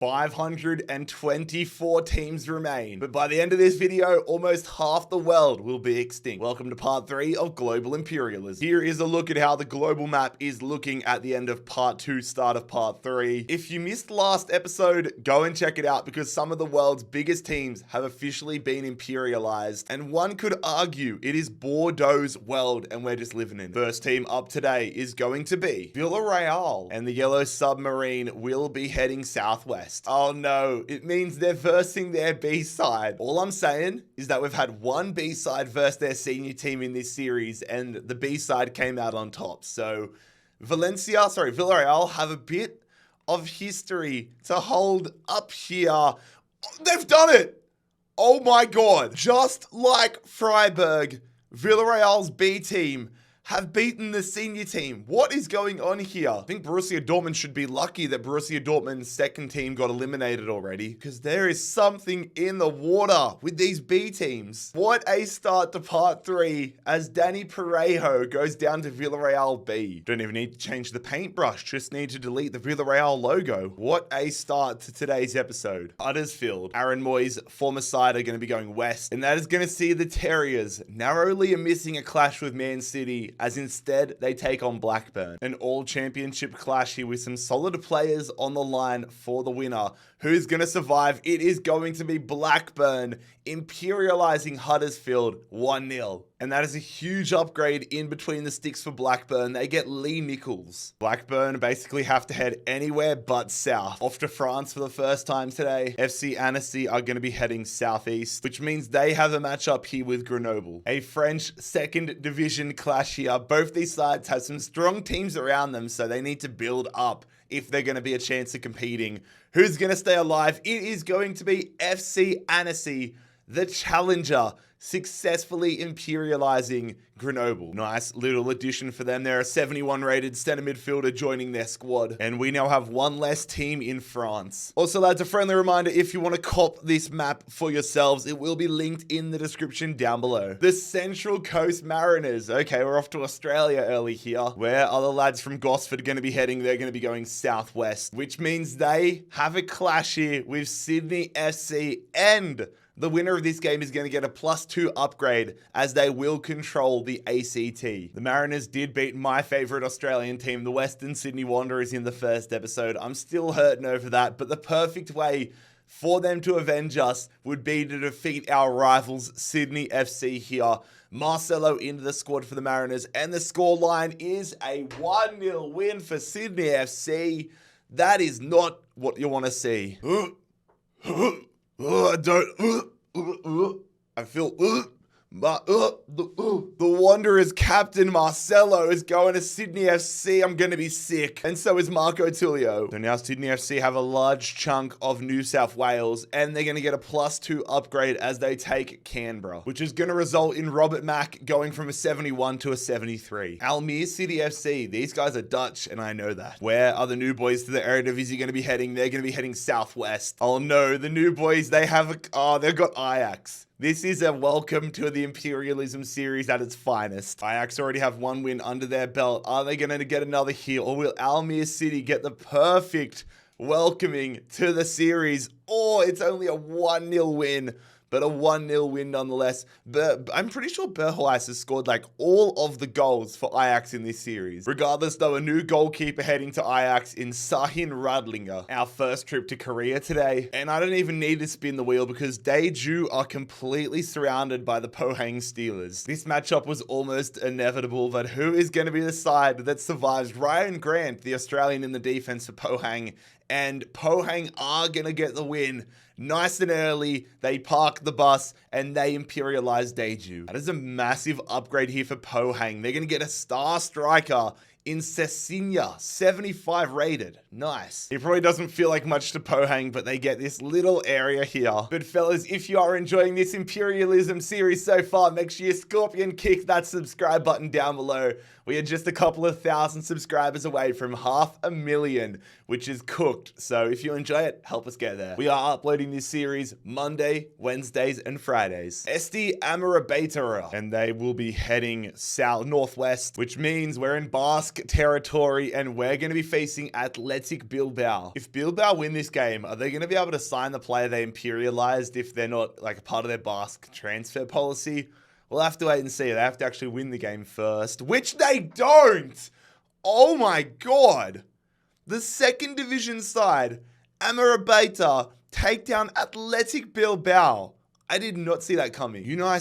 524 teams remain, but by the end of this video, almost half the world will be extinct. Welcome to part 3 of Global Imperialism. Here is a look at how the global map is looking at the end of part 2, start of part 3. If you missed last episode, go and check it out because some of the world's biggest teams have officially been imperialized, and one could argue it is Bordeaux's world and we're just living in it. First team up today is going to be Villarreal, and the yellow submarine will be heading southwest. Oh no, it means they're versing their B-side. All I'm saying is that we've had one B-side versus their senior team in this series, and the B-side came out on top. So Villarreal have a bit of history to hold up here. They've done it! Oh my god. Just like Freiburg, Villarreal's B team have beaten the senior team. What is going on here? I think Borussia Dortmund should be lucky that Borussia Dortmund's second team got eliminated already, because there is something in the water with these B teams. What a start to part 3 as Danny Parejo goes down to Villarreal B. Don't even need to change the paintbrush, just need to delete the Villarreal logo. What a start to today's episode. Huddersfield, Aaron Moyes' former side, are going to be going west, and that is going to see the Terriers narrowly missing a clash with Man City, as instead they take on Blackburn. An all-championship clash here with some solid players on the line for the winner. Who's going to survive? It is going to be Blackburn imperializing Huddersfield 1-0. And that is a huge upgrade in between the sticks for Blackburn. They get Lee Nichols. Blackburn basically have to head anywhere but south. Off to France for the first time today. FC Annecy are going to be heading southeast, which means they have a matchup here with Grenoble. A French second division clash here. Both these sides have some strong teams around them, so they need to build up if they're going to be a chance of competing. Who's going to stay alive? It is going to be FC Annecy, the challenger, successfully imperializing Grenoble. Nice little addition for them. They're a 71 rated center midfielder joining their squad. And we now have one less team in France. Also, lads, a friendly reminder, if you want to cop this map for yourselves, it will be linked in the description down below. The Central Coast Mariners. Okay, we're off to Australia early here. Where are the lads from Gosford going to be heading? They're going to be going southwest, which means they have a clash here with Sydney FC, and the winner of this game is going to get a +2 upgrade as they will control the ACT. The Mariners did beat my favorite Australian team, the Western Sydney Wanderers, in the first episode. I'm still hurting over that, but the perfect way for them to avenge us would be to defeat our rivals, Sydney FC here. Marcelo into the squad for the Mariners, and the scoreline is a 1-0 win for Sydney FC. That is not what you want to see. I feel, the Wanderers captain Marcelo is going to Sydney FC. I'm going to be sick. And so is Marco Tullio. So now Sydney FC have a large chunk of New South Wales, and they're going to get a +2 upgrade as they take Canberra, which is going to result in Robert Mack going from a 71 to a 73. Almere City FC. These guys are Dutch, and I know that. Where are the new boys to the Eredivisie going to be heading? They're going to be heading southwest. Oh no, the new boys, they've got Ajax. This is a welcome to the Imperialism series at its finest. Ajax already have one win under their belt. Are they going to get another here? Or will Almere City get the perfect welcoming to the series? Or it's only a 1-0 win, but a 1-0 win nonetheless. But I'm pretty sure Berghuis has scored like all of the goals for Ajax in this series. Regardless though, a new goalkeeper heading to Ajax in Sahin Radlinger. Our first trip to Korea today. And I don't even need to spin the wheel because Daeju are completely surrounded by the Pohang Steelers. This matchup was almost inevitable, but who is going to be the side that survives? Ryan Grant, the Australian in the defense for Pohang, and Pohang are going to get the win. Nice and early, they park the bus and they imperialize Daeju. That is a massive upgrade here for Pohang. They're going to get a star striker in Cecilia, 75 rated. Nice. It probably doesn't feel like much to Pohang, but they get this little area here. But fellas, if you are enjoying this Imperialism series so far, make sure you scorpion kick that subscribe button down below. We are just a couple of thousand subscribers away from 500,000, which is cooked. So if you enjoy it, help us get there. We are uploading this series Monday, Wednesdays, and Fridays. SD Amarabeta, and they will be heading northwest, which means we're in Basque territory, and we're going to be facing Athletic Bilbao. If Bilbao win this game, are they going to be able to sign the player they imperialized if they're not like a part of their Basque transfer policy? We'll have to wait and see. They have to actually win the game first, which they don't. Oh my God. The second division side, Amarabeta, take down Athletic Bilbao. I did not see that coming. Unai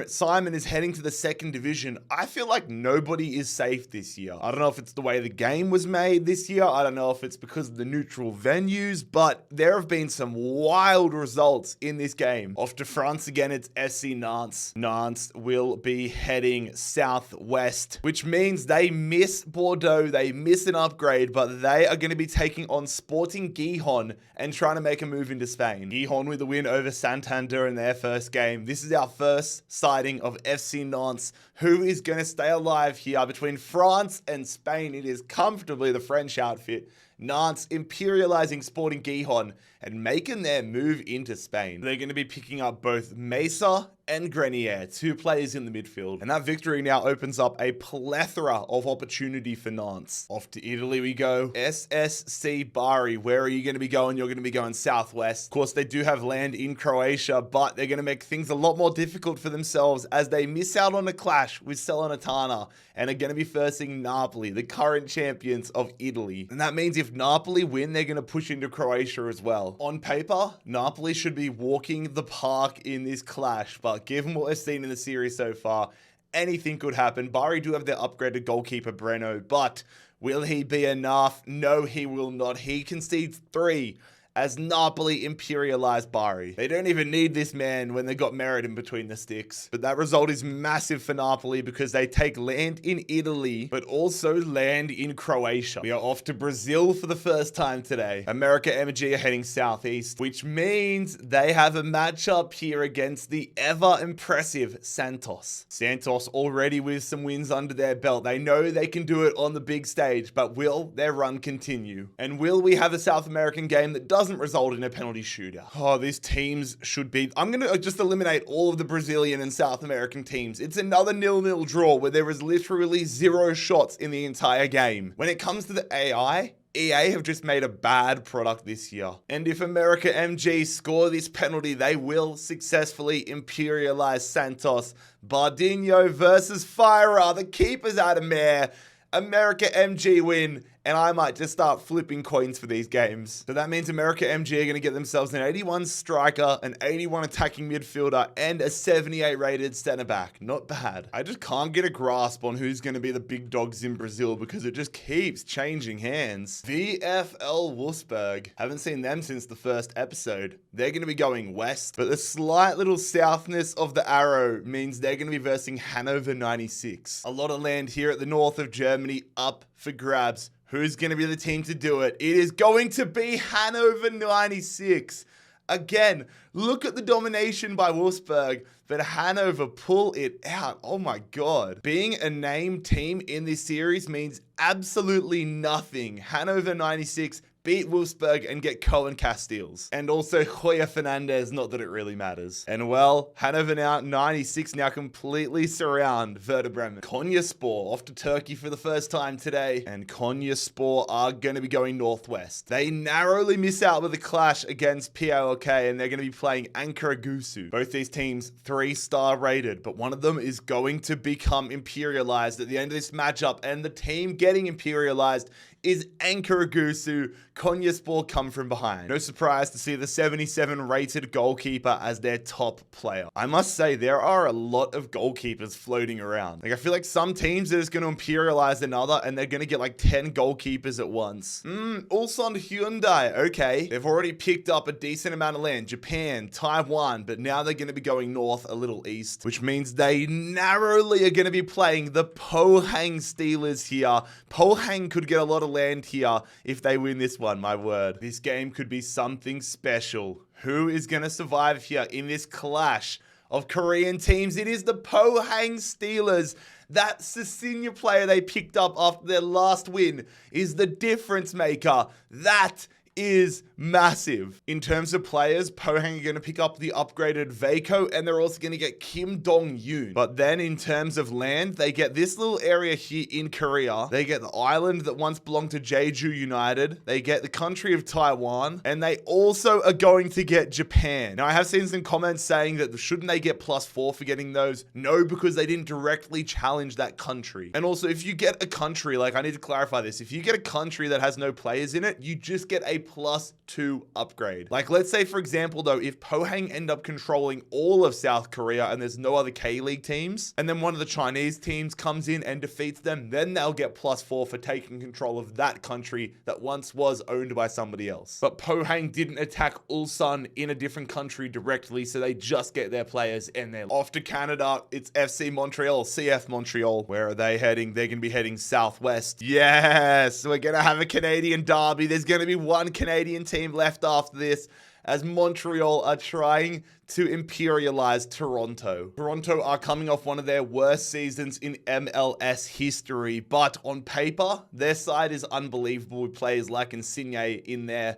Simon is heading to the second division. I feel like nobody is safe this year. I don't know if it's the way the game was made this year. I don't know if it's because of the neutral venues, but there have been some wild results in this game. Off to France again, it's FC Nantes. Nantes will be heading southwest, which means they miss Bordeaux. They miss an upgrade, but they are going to be taking on Sporting Gijón and trying to make a move into Spain. Gijón with a win over Santander in their first game. This is our first sighting of FC Nantes. Who is going to stay alive here between France and Spain? It is comfortably the French outfit. Nantes imperializing Sporting Gijón and making their move into Spain. They're going to be picking up both Mesa and Grenier, two players in the midfield. And that victory now opens up a plethora of opportunity for Nantes. Off to Italy we go. SSC Bari. Where are you going to be going? You're going to be going southwest. Of course, they do have land in Croatia, but they're going to make things a lot more difficult for themselves as they miss out on a clash with Salernitana and are going to be facing Napoli, the current champions of Italy. And that means if Napoli win, they're going to push into Croatia as well. On paper, Napoli should be walking the park in this clash, but given what we've seen in the series so far, anything could happen. Bari do have their upgraded goalkeeper, Breno, but will he be enough? No, he will not. He concedes 3 as Napoli imperialized Bari. They don't even need this man when they got Merit in between the sticks. But that result is massive for Napoli because they take land in Italy, but also land in Croatia. We are off to Brazil for the first time today. America MG are heading southeast, which means they have a matchup here against the ever impressive Santos. Santos already with some wins under their belt. They know they can do it on the big stage, but will their run continue? And will we have a South American game that doesn't result in a penalty shootout? Oh, these teams should be... I'm going to just eliminate all of the Brazilian and South American teams. It's another 0-0 draw where there is literally 0 shots in the entire game. When it comes to the AI, EA have just made a bad product this year. And if America MG score this penalty, they will successfully imperialize Santos. Bardinho versus Fira. The keeper's out of mare. America MG win, and I might just start flipping coins for these games. So that means America MG are going to get themselves an 81 striker, an 81 attacking midfielder, and a 78 rated center back. Not bad. I just can't get a grasp on who's going to be the big dogs in Brazil because it just keeps changing hands. VfL Wolfsburg. Haven't seen them since the first episode. They're going to be going west, but the slight little southness of the arrow means they're going to be versing Hannover 96. A lot of land here at the north of Germany up for grabs. Who's going to be the team to do it? It is going to be Hannover 96. Again, look at the domination by Wolfsburg, but Hannover pull it out. Oh my God. Being a named team in this series means absolutely nothing. Hannover 96 beat Wolfsburg and get Cohen Castiles. And also Joya Fernandez, not that it really matters. And well, Hannover 96 now completely surround Werder Bremen. Konyaspor off to Turkey for the first time today. And Konyaspor are going to be going northwest. They narrowly miss out with a clash against PLK, and they're going to be playing Ankara Gusu. Both these teams 3-star rated, but one of them is going to become imperialized at the end of this matchup, and the team getting imperialized is Ankara Gusu. Konyaspor come from behind. No surprise to see the 77 rated goalkeeper as their top player. I must say, there are a lot of goalkeepers floating around. Like, I feel like some teams are just going to imperialize another and they're going to get like 10 goalkeepers at once. Ulsan Hyundai. Okay. They've already picked up a decent amount of land. Japan, Taiwan, but now they're going to be going north a little east, which means they narrowly are going to be playing the Pohang Steelers here. Pohang could get a lot of land here if they win this one, my word. This game could be something special. Who is going to survive here in this clash of Korean teams. It is the Pohang Steelers. That Cecilia player they picked up after their last win is the difference maker. That is massive. In terms of players, Pohang are going to pick up the upgraded Vaco, and they're also going to get Kim Dong-yoon. But then in terms of land, they get this little area here in Korea. They get the island that once belonged to Jeju United. They get the country of Taiwan, and they also are going to get Japan. Now, I have seen some comments saying that shouldn't they get +4 for getting those? No, because they didn't directly challenge that country. And also, if you get a country, like I need to clarify this, if you get a country that has no players in it, you just get a +2 upgrade. Like, let's say, for example, though, if Pohang end up controlling all of South Korea and there's no other K-League teams, and then one of the Chinese teams comes in and defeats them, then they'll get +4 for taking control of that country that once was owned by somebody else. But Pohang didn't attack Ulsan in a different country directly, so they just get their players and they're off to Canada. It's FC Montreal, CF Montreal. Where are they heading? They're going to be heading southwest. Yes, we're going to have a Canadian derby. There's going to be one Canadian team left after this, as Montreal are trying to imperialize Toronto. Toronto are coming off one of their worst seasons in MLS history, but on paper, their side is unbelievable with players like Insigne in there.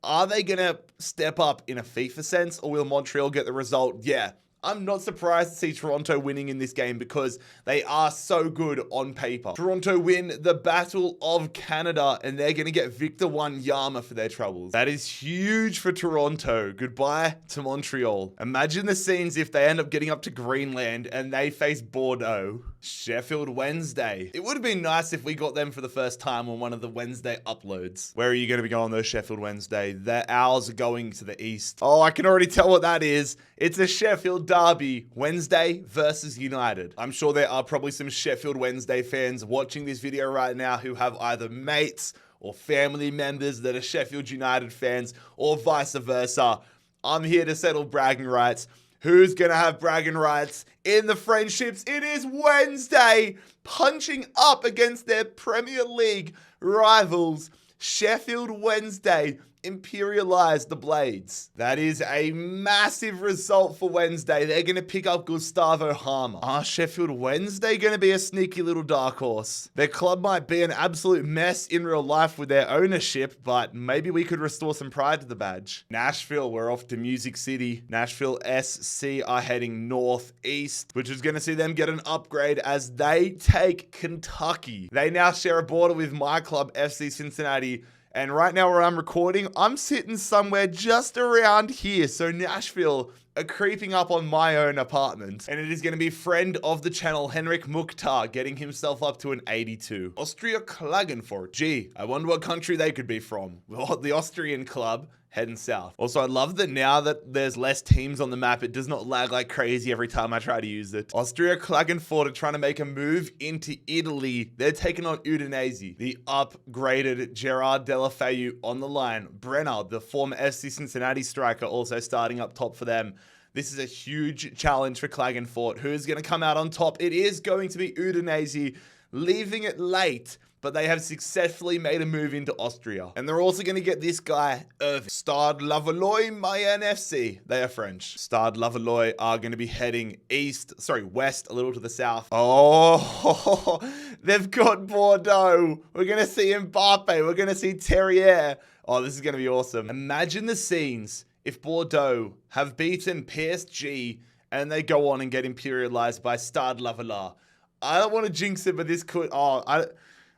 Are they going to step up in a FIFA sense, or will Montreal get the result? Yeah. I'm not surprised to see Toronto winning in this game because they are so good on paper. Toronto win the Battle of Canada, and they're going to get Victor Wanyama for their troubles. That is huge for Toronto. Goodbye to Montreal. Imagine the scenes if they end up getting up to Greenland and they face Bordeaux. Sheffield Wednesday. It would have been nice if we got them for the first time on one of the Wednesday uploads. Where are you going to be going though, Sheffield Wednesday? The Owls are going to the east. Oh, I can already tell what that is. It's a Sheffield derby, Wednesday versus United. I'm sure there are probably some Sheffield Wednesday fans watching this video right now who have either mates or family members that are Sheffield United fans, or vice versa. I'm here to settle bragging rights. Who's going to have bragging rights in the friendships? It is Wednesday, punching up against their Premier League rivals. Sheffield Wednesday imperialize the Blades. That is a massive result for Wednesday. They're going to pick up Gustavo Harmer. Are Sheffield Wednesday going to be a sneaky little dark horse? Their club might be an absolute mess in real life with their ownership, but maybe we could restore some pride to the badge. Nashville, we're off to Music City. Nashville SC are heading northeast, which is going to see them get an upgrade as they take Kentucky. They now share a border with my club, FC Cincinnati. And right now where I'm recording, I'm sitting somewhere just around here. So Nashville are creeping up on my own apartment. And it is going to be friend of the channel, Henrik Mukhtar, getting himself up to an 82. Austria Klagenfurt. Gee, I wonder what country they could be from. Well, the Austrian club heading south. Also, I love that now that there's less teams on the map, it does not lag like crazy every time I try to use it. Austria Klagenfurt are trying to make a move into Italy. They're taking on Udinese. The upgraded Gerard Delafeu on the line. Brenner, the former FC Cincinnati striker, also starting up top for them. This is a huge challenge for Klagenfurt. Who's going to come out on top? It is going to be Udinese, leaving it late, but they have successfully made a move into Austria. And they're also going to get this guy, Stade Lavallois Mayenne FC. They are French. Stade Lavallois are going to be heading west, a little to the south. Oh, they've got Bordeaux. We're going to see Mbappe. We're going to see Terrier. Oh, this is going to be awesome. Imagine the scenes if Bordeaux have beaten PSG and they go on and get imperialized by Stade Lavallois. I don't want to jinx it, but this could...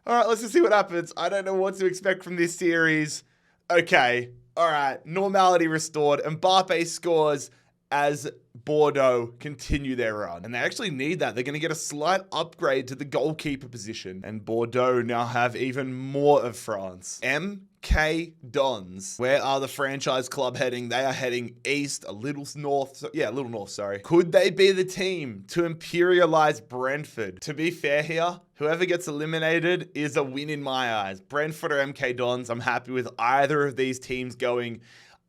All right, let's just see what happens. I don't know what to expect from this series. Okay, all right, normality restored. Mbappe scores as Bordeaux continue their run. And they actually need that. They're going to get a slight upgrade to the goalkeeper position. And Bordeaux now have even more of France. MK Dons. Where are the franchise club heading? They are heading east, a little north. Could they be the team to imperialize Brentford? To be fair here, whoever gets eliminated is a win in my eyes. Brentford or MK Dons, I'm happy with either of these teams going.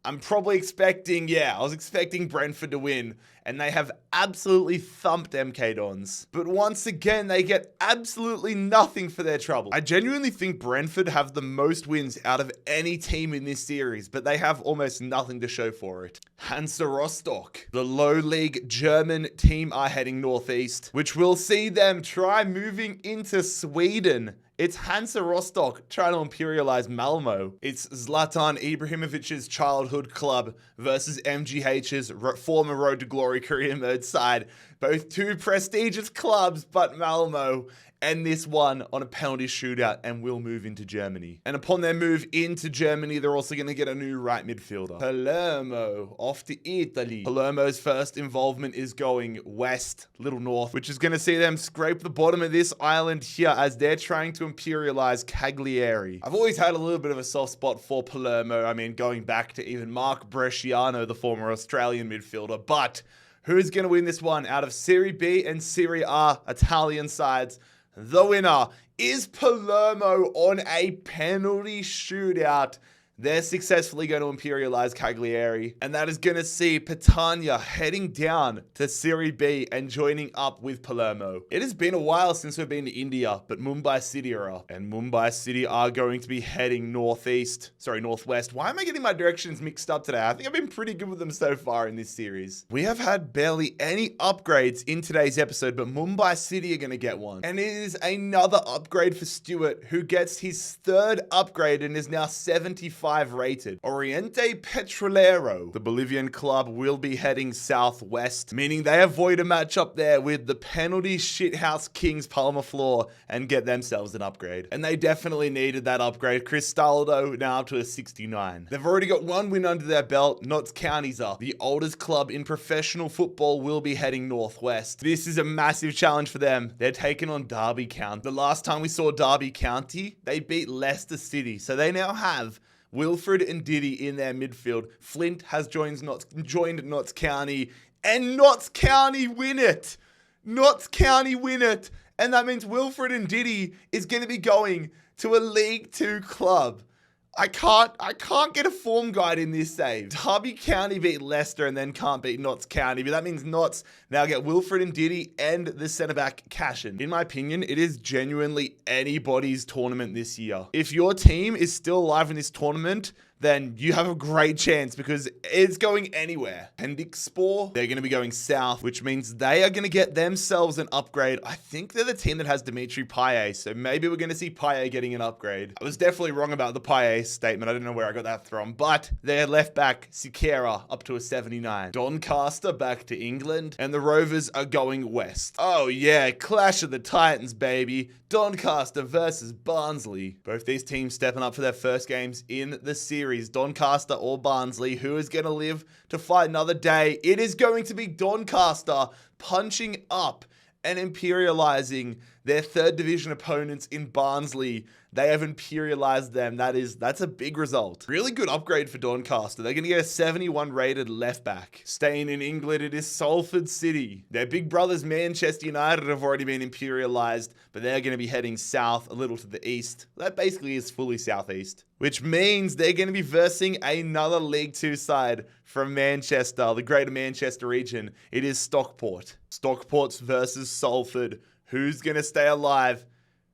I'm probably expecting, I was expecting Brentford to win, and they have absolutely thumped MK Dons. But once again, they get absolutely nothing for their trouble. I genuinely think Brentford have the most wins out of any team in this series, but they have almost nothing to show for it. Hansa Rostock, the low league German team, are heading northeast, which will see them try moving into Sweden. It's Hansa Rostock trying to imperialize Malmo. It's Zlatan Ibrahimovic's childhood club versus MGH's former Road to Glory career mode side. Both two prestigious clubs, but Malmo end this one on a penalty shootout and will move into Germany. And upon their move into Germany, they're also going to get a new right midfielder. Palermo, off to Italy. Palermo's first involvement is going west, little north, which is going to see them scrape the bottom of this island here as they're trying to imperialize Cagliari. I've always had a little bit of a soft spot for Palermo. I mean, going back to even Mark Bresciano, the former Australian midfielder. But who's going to win this one out of Serie B and Serie A Italian sides? The winner is Palermo on a penalty shootout. They're successfully going to imperialize Cagliari, and that is going to see Catania heading down to Serie B and joining up with Palermo. It has been a while since we've been to India, but Mumbai City are, and Mumbai City are going to be heading northwest. Why am I getting my directions mixed up today? I think I've been pretty good with them so far in this series. We have had barely any upgrades in today's episode, but Mumbai City are going to get one. And it is another upgrade for Stuart, who gets his third upgrade and is now 75 rated. Oriente Petrolero, the Bolivian club, will be heading southwest, meaning they avoid a match up there with the penalty shithouse Kings Palma Floor and get themselves an upgrade. And they definitely needed that upgrade. Cristaldo now up to a 69. They've already got one win under their belt. Notts Counties are the oldest club in professional football, will be heading northwest. This is a massive challenge for them. They're taking on Derby County. The last time we saw Derby County, they beat Leicester City. So they now have Wilfred and Diddy in their midfield. Flint has joined Notts County, and Notts County win it. Notts County win it. And that means Wilfred and Diddy is going to be going to a League 2 club. I can't get a form guide in this save. Derby County beat Leicester and then can't beat Notts County, but that means Notts now get Wilfred and Diddy and the centre-back Cashin. In my opinion, it is genuinely anybody's tournament this year. If your team is still alive in this tournament, then you have a great chance because it's going anywhere. Pendikspor, they're going to be going south, which means they are going to get themselves an upgrade. I think they're the team that has Dimitri Payet, so maybe we're going to see Payet getting an upgrade. I was definitely wrong about the Payet statement. I don't know where I got that from, but their left back, Siqueira, up to a 79. Doncaster back to England, and the Rovers are going west. Oh yeah, clash of the Titans, baby. Doncaster versus Barnsley. Both these teams stepping up for their first games in the series. Doncaster or Barnsley, who is going to live to fight another day? It is going to be Doncaster punching up and imperializing their third division opponents in Barnsley. They have imperialized them. That's a big result. Really good upgrade for Doncaster. They're going to get a 71 rated left back. Staying in England, it is Salford City. Their big brothers Manchester United have already been imperialized, but they're going to be heading south a little to the east. That basically is fully southeast, which means they're going to be versing another League 2 side from Manchester, the greater Manchester region. It is Stockport. Stockport's versus Salford. Who's going to stay alive?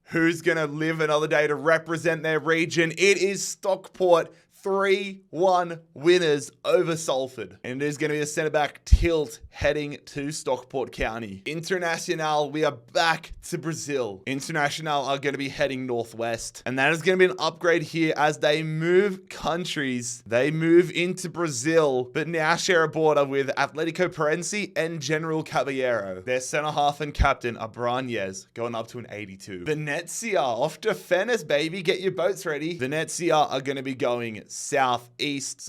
Who's going to live another day to represent their region? It is Stockport. 3-1 winners over Salford. And it is going to be a centre-back tilt heading to Stockport County. Internacional, we are back to Brazil. Internacional are going to be heading northwest. And that is going to be an upgrade here as they move countries. They move into Brazil, but now share a border with Atletico Paranaense and General Caballero. Their centre-half and captain are Branhes, going up to an 82. Venezia, off to Fennes, baby. Get your boats ready. Venezia are going to be going southwest,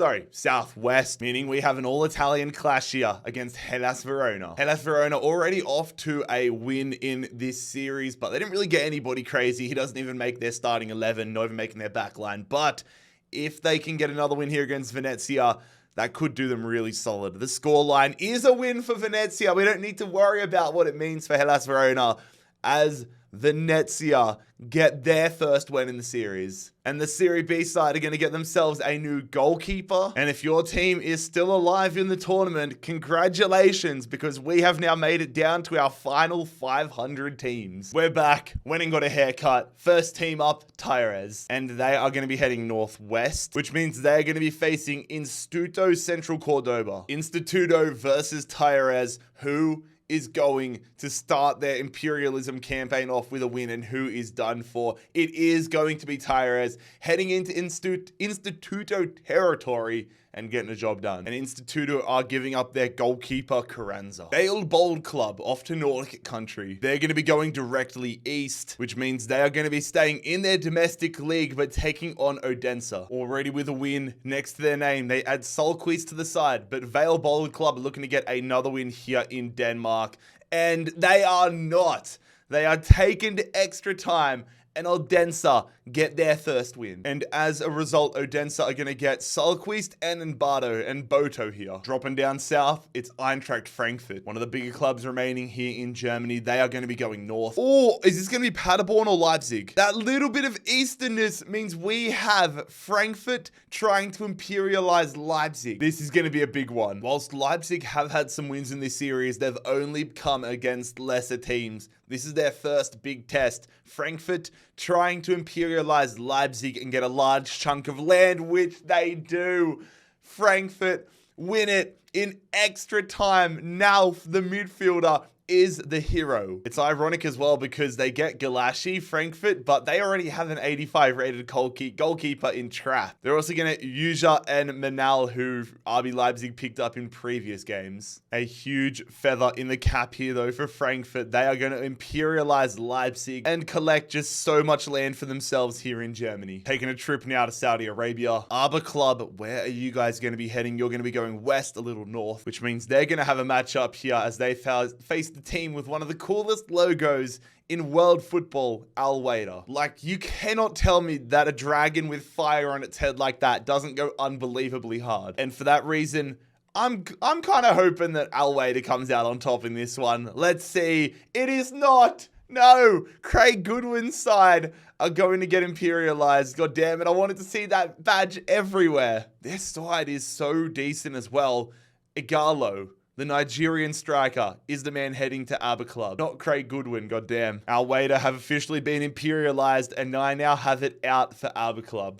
meaning we have an all-Italian clash here against Hellas Verona. Hellas Verona already off to a win in this series, but they didn't really get anybody crazy. He doesn't even make their starting 11, not even making their back line. But if they can get another win here against Venezia, that could do them really solid. The scoreline is a win for Venezia. We don't need to worry about what it means for Hellas Verona, as Venezia get their first win in the series. And the Serie B side are going to get themselves a new goalkeeper. And if your team is still alive in the tournament, congratulations, because we have now made it down to our final 500 teams. We're back. Went and got a haircut. First team up, Tires. And they are going to be heading northwest, which means they're going to be facing Instituto Central Cordoba. Instituto versus Tires, who is going to start their Imperialism campaign off with a win and who is done for. It is going to be Tires heading into Instituto territory and getting the job done. And Instituto are giving up their goalkeeper, Carranza. Bale Bold Club off to Nordic country. They're going to be going directly east, which means they are going to be staying in their domestic league, but taking on Odense. Already with a win next to their name. They add Solquist to the side, but Vale Bold Club are looking to get another win here in Denmark. And they are not. They are taken to extra time, and Odense get their first win. And as a result, Odense are going to get Solquist and Mbado and Boto here. Dropping down south, it's Eintracht Frankfurt, one of the bigger clubs remaining here in Germany. They are going to be going north. Or is this going to be Paderborn or Leipzig? That little bit of easternness means we have Frankfurt trying to imperialize Leipzig. This is going to be a big one. Whilst Leipzig have had some wins in this series, they've only come against lesser teams. This is their first big test. Frankfurt trying to imperialize Leipzig and get a large chunk of land, which they do. Frankfurt win it in extra time. Now the midfielder is the hero. It's ironic as well because they get Galassi, Frankfurt, but they already have an 85 rated goalkeeper in Trapp. They're also going to Uja and Manal, who RB Leipzig picked up in previous games. A huge feather in the cap here though for Frankfurt. They are going to imperialize Leipzig and collect just so much land for themselves here in Germany. Taking a trip now to Saudi Arabia. Arba Club, where are you guys going to be heading? You're going to be going west, a little north, which means they're going to have a matchup here as they face the team with one of the coolest logos in world football, Al Wada. Like, you cannot tell me that a dragon with fire on its head like that doesn't go unbelievably hard. And for that reason, I'm kind of hoping that Al Wada comes out on top in this one. Let's see. It is not. No, Craig Goodwin's side are going to get imperialized. God damn it, I wanted to see that badge everywhere. Their side is so decent as well. Igalo, the Nigerian striker, is the man heading to Abba Club. Not Craig Goodwin, goddamn. Al Wada have officially been imperialized, and I now have it out for Abba Club.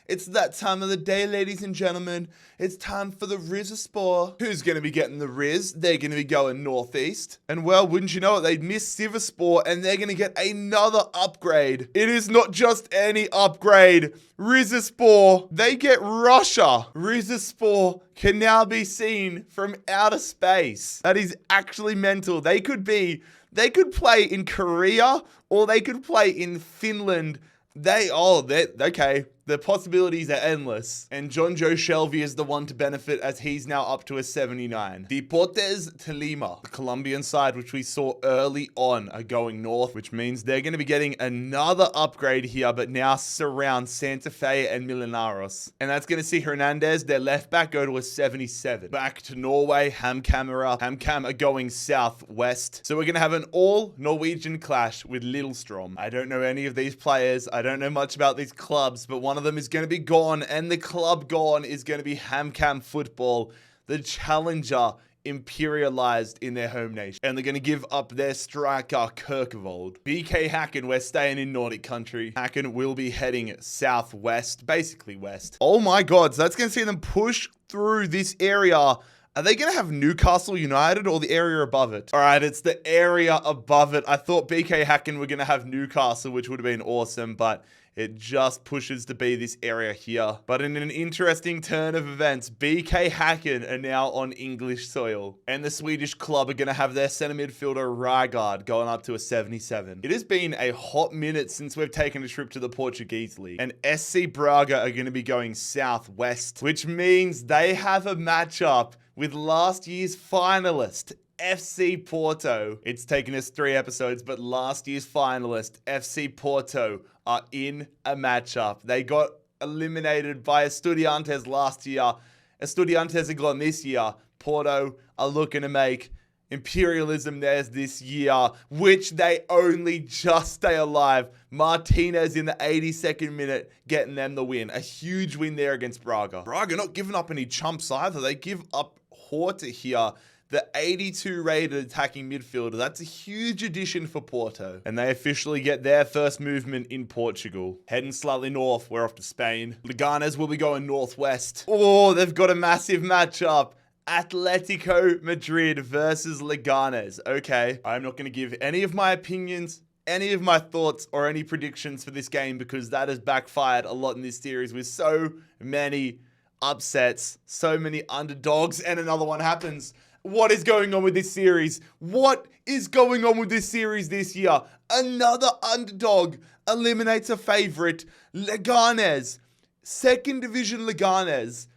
It's that time of the day, ladies and gentlemen. It's time for the Rizespor. Who's going to be getting the Riz? They're going to be going northeast. And well, wouldn't you know it, they'd miss Sivaspor, and they're going to get another upgrade. It is not just any upgrade. Rizespor, they get Russia. Rizespor can now be seen from outer space. That is actually mental. They could play in Korea, or they could play in Finland. Okay. The possibilities are endless. And John Joe Shelby is the one to benefit as he's now up to a 79. Deportes Tolima, the Colombian side, which we saw early on, are going north, which means they're going to be getting another upgrade here, but now surround Santa Fe and Millonarios. And that's going to see Hernandez, their left back, go to a 77. Back to Norway, HamKam are going southwest. So we're going to have an all Norwegian clash with Lillestrøm. I don't know any of these players. I don't know much about these clubs, but one of them is going to be gone, and the club gone is going to be HamKam Football, the challenger imperialized in their home nation. And they're going to give up their striker, Kirkevold. BK Hacken, we're staying in Nordic country. Hacken will be heading southwest, basically west. Oh my god, so that's going to see them push through this area. Are they going to have Newcastle United or the area above it? All right, it's the area above it. I thought BK Hacken were going to have Newcastle, which would have been awesome, but it just pushes to be this area here. But in an interesting turn of events, BK Hacken are now on English soil. And the Swedish club are going to have their center midfielder, Rygaard, going up to a 77. It has been a hot minute since we've taken a trip to the Portuguese league. And SC Braga are going to be going southwest, which means they have a matchup with last year's finalist, FC Porto. It's taken us 3 episodes, but last year's finalist, FC Porto, are in a matchup. They got eliminated by Estudiantes last year. Estudiantes are gone this year. Porto are looking to make Imperialism there's this year, which they only just stay alive. Martinez in the 82nd minute, getting them the win. A huge win there against Braga. Braga not giving up any chumps either. They give up Horta here, the 82 rated attacking midfielder. That's a huge addition for Porto. And they officially get their first movement in Portugal. Heading slightly north, we're off to Spain. Leganes will be going northwest. Oh, they've got a massive matchup. Atletico Madrid versus Leganes. Okay, I'm not going to give any of my opinions, any of my thoughts, or any predictions for this game because that has backfired a lot in this series with so many upsets, so many underdogs, and another one happens. What is going on with this series? What is going on with this series this year? Another underdog eliminates a favorite. Leganes, second division Leganes,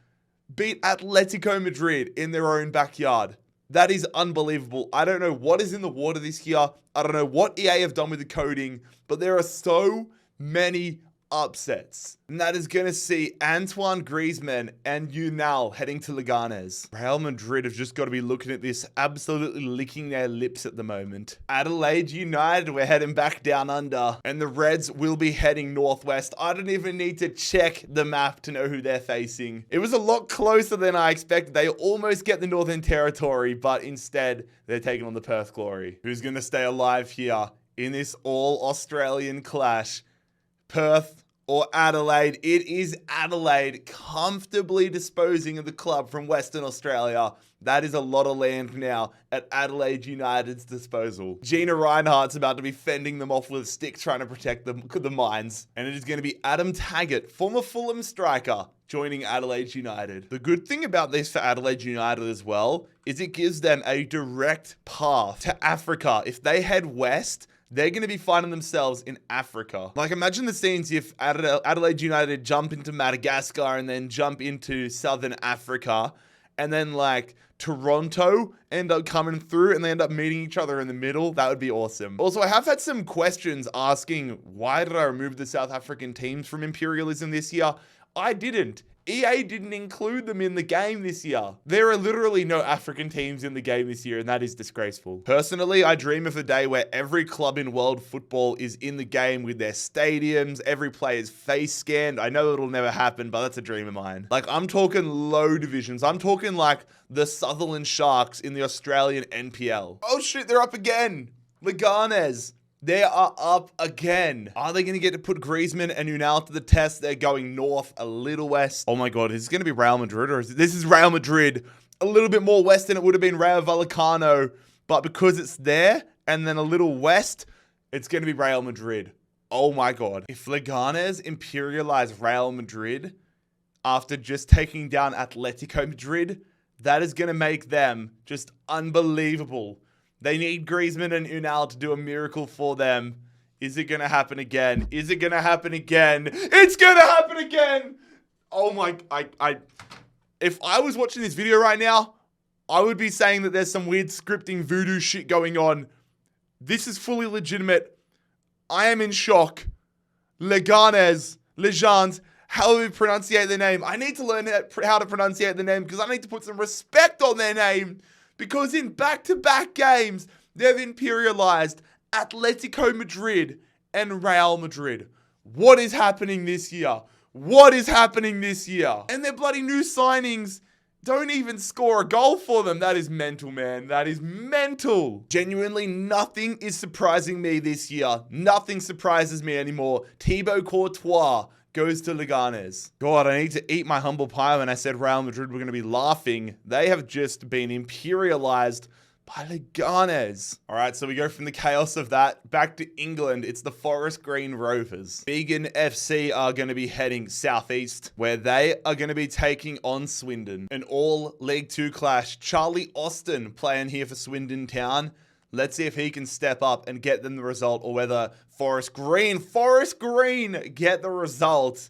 beat Atletico Madrid in their own backyard. That is unbelievable. I don't know what is in the water this year. I don't know what EA have done with the coding, but there are so many upsets. And that is going to see Antoine Griezmann and Unal heading to Leganes. Real Madrid have just got to be looking at this, absolutely licking their lips at the moment. Adelaide United, we're heading back down under. And the Reds will be heading northwest. I don't even need to check the map to know who they're facing. It was a lot closer than I expected. They almost get the Northern Territory, but instead they're taking on the Perth Glory. Who's going to stay alive here in this all-Australian clash? Perth or Adelaide? It is Adelaide comfortably disposing of the club from Western Australia. That is a lot of land now at Adelaide United's disposal. Gina Reinhardt's about to be fending them off with a stick trying to protect the mines. And it is going to be Adam Taggart, former Fulham striker, joining Adelaide United. The good thing about this for Adelaide United as well is it gives them a direct path to Africa. If they head west, they're going to be finding themselves in Africa. Like, imagine the scenes if Adelaide United jump into Madagascar and then jump into Southern Africa, and then, like, Toronto end up coming through and they end up meeting each other in the middle. That would be awesome. Also, I have had some questions asking, why did I remove the South African teams from Imperialism this year? I didn't. EA didn't include them in the game this year. There are literally no African teams in the game this year, and that is disgraceful. Personally, I dream of a day where every club in world football is in the game with their stadiums, every player's face scanned. I know it'll never happen, but that's a dream of mine. Like, I'm talking low divisions. I'm talking like the Sutherland Sharks in the Australian NPL. Oh shit, they're up again. Leganes. They are up again. Are they going to get to put Griezmann and Unal to the test? They're going north, a little west. Oh my God, is this going to be Real Madrid? Or this is Real Madrid. A little bit more west than it would have been Rayo Vallecano. But because it's there and then a little west, it's going to be Real Madrid. Oh my God. If Leganes imperialize Real Madrid after just taking down Atletico Madrid, that is going to make them just unbelievable. They need Griezmann and Unal to do a miracle for them. Is it going to happen again? Is it going to happen again? It's going to happen again! Oh my... If I was watching this video right now, I would be saying that there's some weird scripting voodoo shit going on. This is fully legitimate. I am in shock. Leganes, how do we pronunciate their name? I need to learn how to pronunciate the name because I need to put some respect on their name. Because in back-to-back games, they've imperialized Atletico Madrid and Real Madrid. What is happening this year? What is happening this year? And their bloody new signings don't even score a goal for them. That is mental, man. That is mental. Genuinely, nothing is surprising me this year. Nothing surprises me anymore. Thibaut Courtois goes to Leganes. God, I need to eat my humble pie when I said Real Madrid were going to be laughing. They have just been imperialized by Leganes. All right, so we go from the chaos of that back to England. It's the Forest Green Rovers. Wigan FC are going to be heading southeast, where they are going to be taking on Swindon. An all League 2 clash. Charlie Austin playing here for Swindon Town. Let's see if he can step up and get them the result, or whether Forest Green get the result.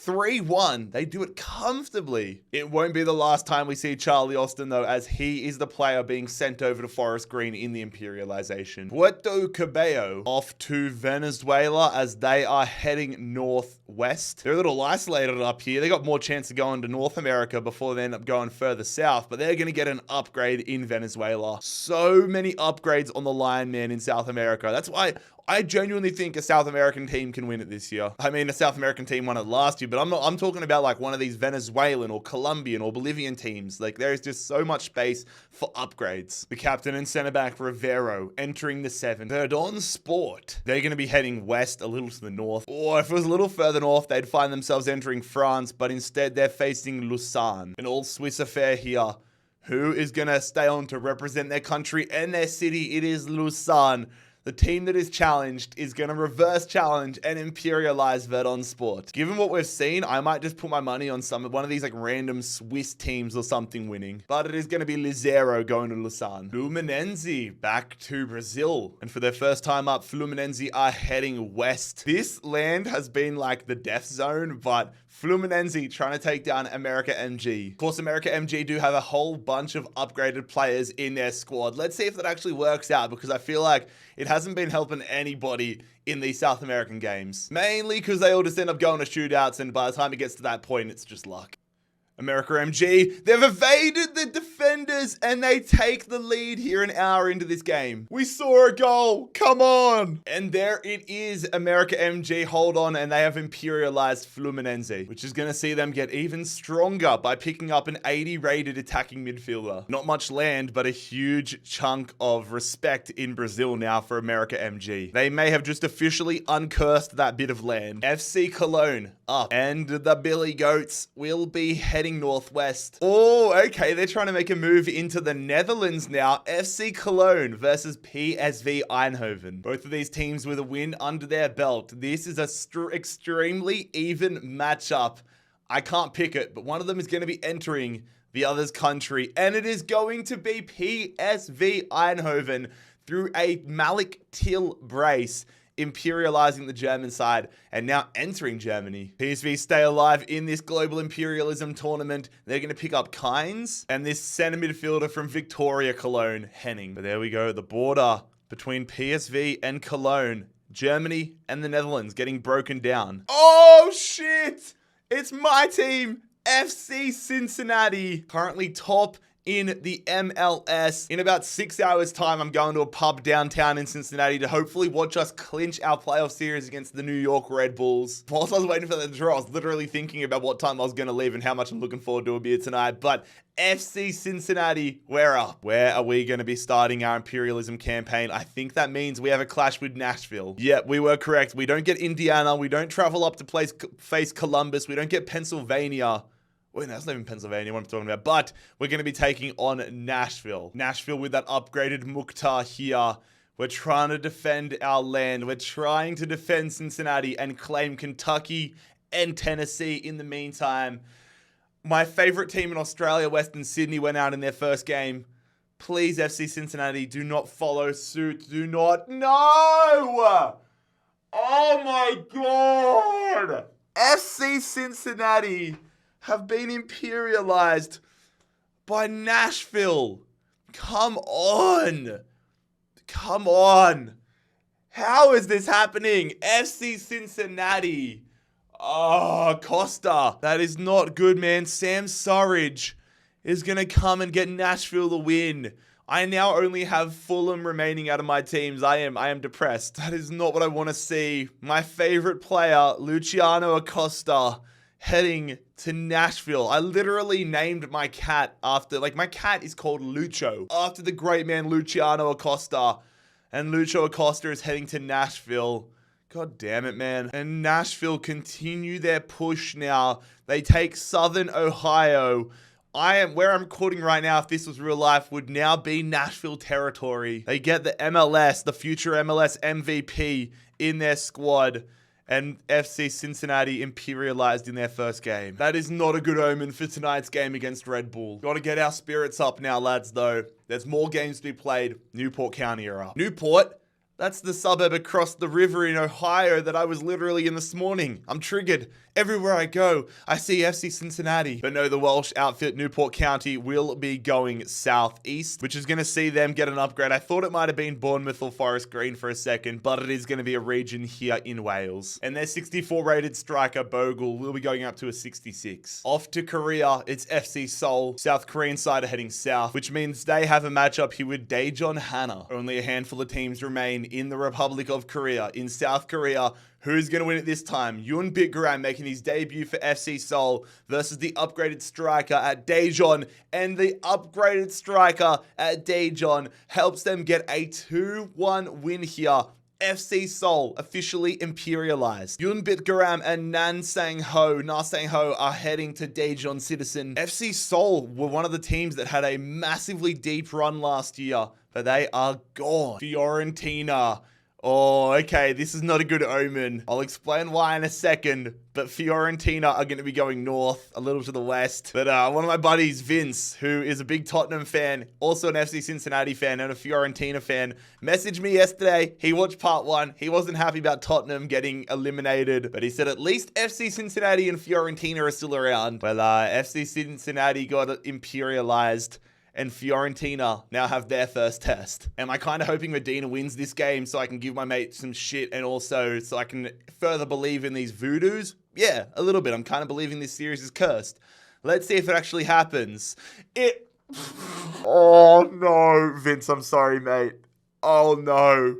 3-1. They do it comfortably. It won't be the last time we see Charlie Austin, though, as he is the player being sent over to Forest Green in the Imperialization. Puerto Cabello off to Venezuela as they are heading northwest. They're a little isolated up here. They got more chance of going to North America before they end up going further south, but they're going to get an upgrade in Venezuela. So many upgrades on the line, man, in South America. That's why I genuinely think a South American team can win it this year. I mean, a South American team won it last year, but I'm talking about like one of these Venezuelan or Colombian or Bolivian teams. Like, there's just so much space for upgrades. The captain and center back Rivero entering the 7. Verdon Sport. They're going to be heading west a little to the north. Or if it was a little further north, they'd find themselves entering France, but instead they're facing Lausanne. An all Swiss affair here. Who is going to stay on to represent their country and their city? It is Lausanne. The team that is challenged is going to reverse challenge and imperialize Verdon Sport. Given what we've seen, I might just put my money on one of these like random Swiss teams or something winning. But it is going to be Liseiro going to Lausanne. Fluminense back to Brazil. And for their first time up, Fluminense are heading west. This land has been like the death zone, but Fluminense trying to take down America MG. Of course, America MG do have a whole bunch of upgraded players in their squad. Let's see if that actually works out, because I feel like it hasn't been helping anybody in these South American games. Mainly because they all just end up going to shootouts, and by the time it gets to that point, it's just luck. America MG, they've evaded the defenders and they take the lead here an hour into this game. We saw a goal, come on. And there it is, America MG, hold on, and they have imperialized Fluminense, which is going to see them get even stronger by picking up an 80 rated attacking midfielder. Not much land, but a huge chunk of respect in Brazil now for America MG. They may have just officially uncursed that bit of land. FC Cologne up, and the Billy Goats will be heading northwest. Oh, okay, they're trying to make a move into the Netherlands now. FC Cologne versus PSV Eindhoven. Both of these teams with a win under their belt. This is a extremely even matchup. I can't pick it, but one of them is going to be entering the other's country, and it is going to be PSV Eindhoven through a Malik Till brace, imperializing the German side and now entering Germany. PSV stay alive in this global imperialism tournament. They're going to pick up Kynes and this center midfielder from Victoria Cologne, Henning. But there we go, the border between PSV and Cologne, Germany and the Netherlands getting broken down. Oh shit! It's my team, FC Cincinnati, currently top in the MLS. In about 6 hours time, I'm going to a pub downtown in Cincinnati to hopefully watch us clinch our playoff series against the New York Red Bulls. Whilst I was waiting for that to draw, I was literally thinking about what time I was going to leave and how much I'm looking forward to a beer tonight. But FC Cincinnati, we're up. Where are we going to be starting our imperialism campaign? I think that means we have a clash with Nashville. Yep, we were correct. We don't get Indiana. We don't travel up to face Columbus. We don't get Pennsylvania. Wait, no, that's not even Pennsylvania, what I'm talking about. But we're going to be taking on Nashville. Nashville with that upgraded Mukhtar here. We're trying to defend our land. We're trying to defend Cincinnati and claim Kentucky and Tennessee in the meantime. My favorite team in Australia, Western Sydney, went out in their first game. Please, FC Cincinnati, do not follow suit. Do not. No! Oh my God! FC Cincinnati have been imperialized by Nashville. Come on. Come on. How is this happening? FC Cincinnati. Oh, Costa. That is not good, man. Sam Surridge is going to come and get Nashville the win. I now only have Fulham remaining out of my teams. I am depressed. That is not what I want to see. My favorite player, Luciano Acosta, heading to Nashville. I literally named my cat after, my cat is called Lucho, after the great man Luciano Acosta. And Lucho Acosta is heading to Nashville. God damn it, man. And Nashville continue their push now. They take Southern Ohio. Where I'm recording right now, if this was real life, would now be Nashville territory. They get the MLS, the future MLS MVP in their squad. And FC Cincinnati imperialized in their first game. That is not a good omen for tonight's game against Red Bull. Got to get our spirits up now, lads, though. There's more games to be played. Newport County are up. Newport That's the suburb across the river in Ohio that I was literally in this morning. I'm triggered. Everywhere I go, I see FC Cincinnati. But no, the Welsh outfit, Newport County, will be going southeast, which is going to see them get an upgrade. I thought it might have been Bournemouth or Forest Green for a second, but it is going to be a region here in Wales. And their 64 rated striker, Bogle, will be going up to a 66. Off to Korea, it's FC Seoul. South Korean side are heading south, which means they have a matchup here with Daejeon Hana. Only a handful of teams remain in the Republic of Korea. In South Korea, who's going to win it this time? Yoon Bitgaram making his debut for FC Seoul versus the upgraded striker at Daejeon. And the upgraded striker at Daejeon helps them get a 2-1 win here. FC Seoul officially imperialized. Yoon Bitgaram and Na Sang-ho are heading to Daejeon Citizen. FC Seoul were one of the teams that had a massively deep run last year, but they are gone. Fiorentina. Oh, okay, this is not a good omen. I'll explain why in a second, but Fiorentina are going to be going north, a little to the west. But one of my buddies, Vince, who is a big Tottenham fan, also an FC Cincinnati fan and a Fiorentina fan, messaged me yesterday. He watched part 1. He wasn't happy about Tottenham getting eliminated, but he said at least FC Cincinnati and Fiorentina are still around. Well, FC Cincinnati got imperialized, and Fiorentina now have their first test. Am I kind of hoping Medina wins this game so I can give my mate some shit and also so I can further believe in these voodoos? Yeah, a little bit. I'm kind of believing this series is cursed. Let's see if it actually happens. Oh no, Vince, I'm sorry, mate. Oh no.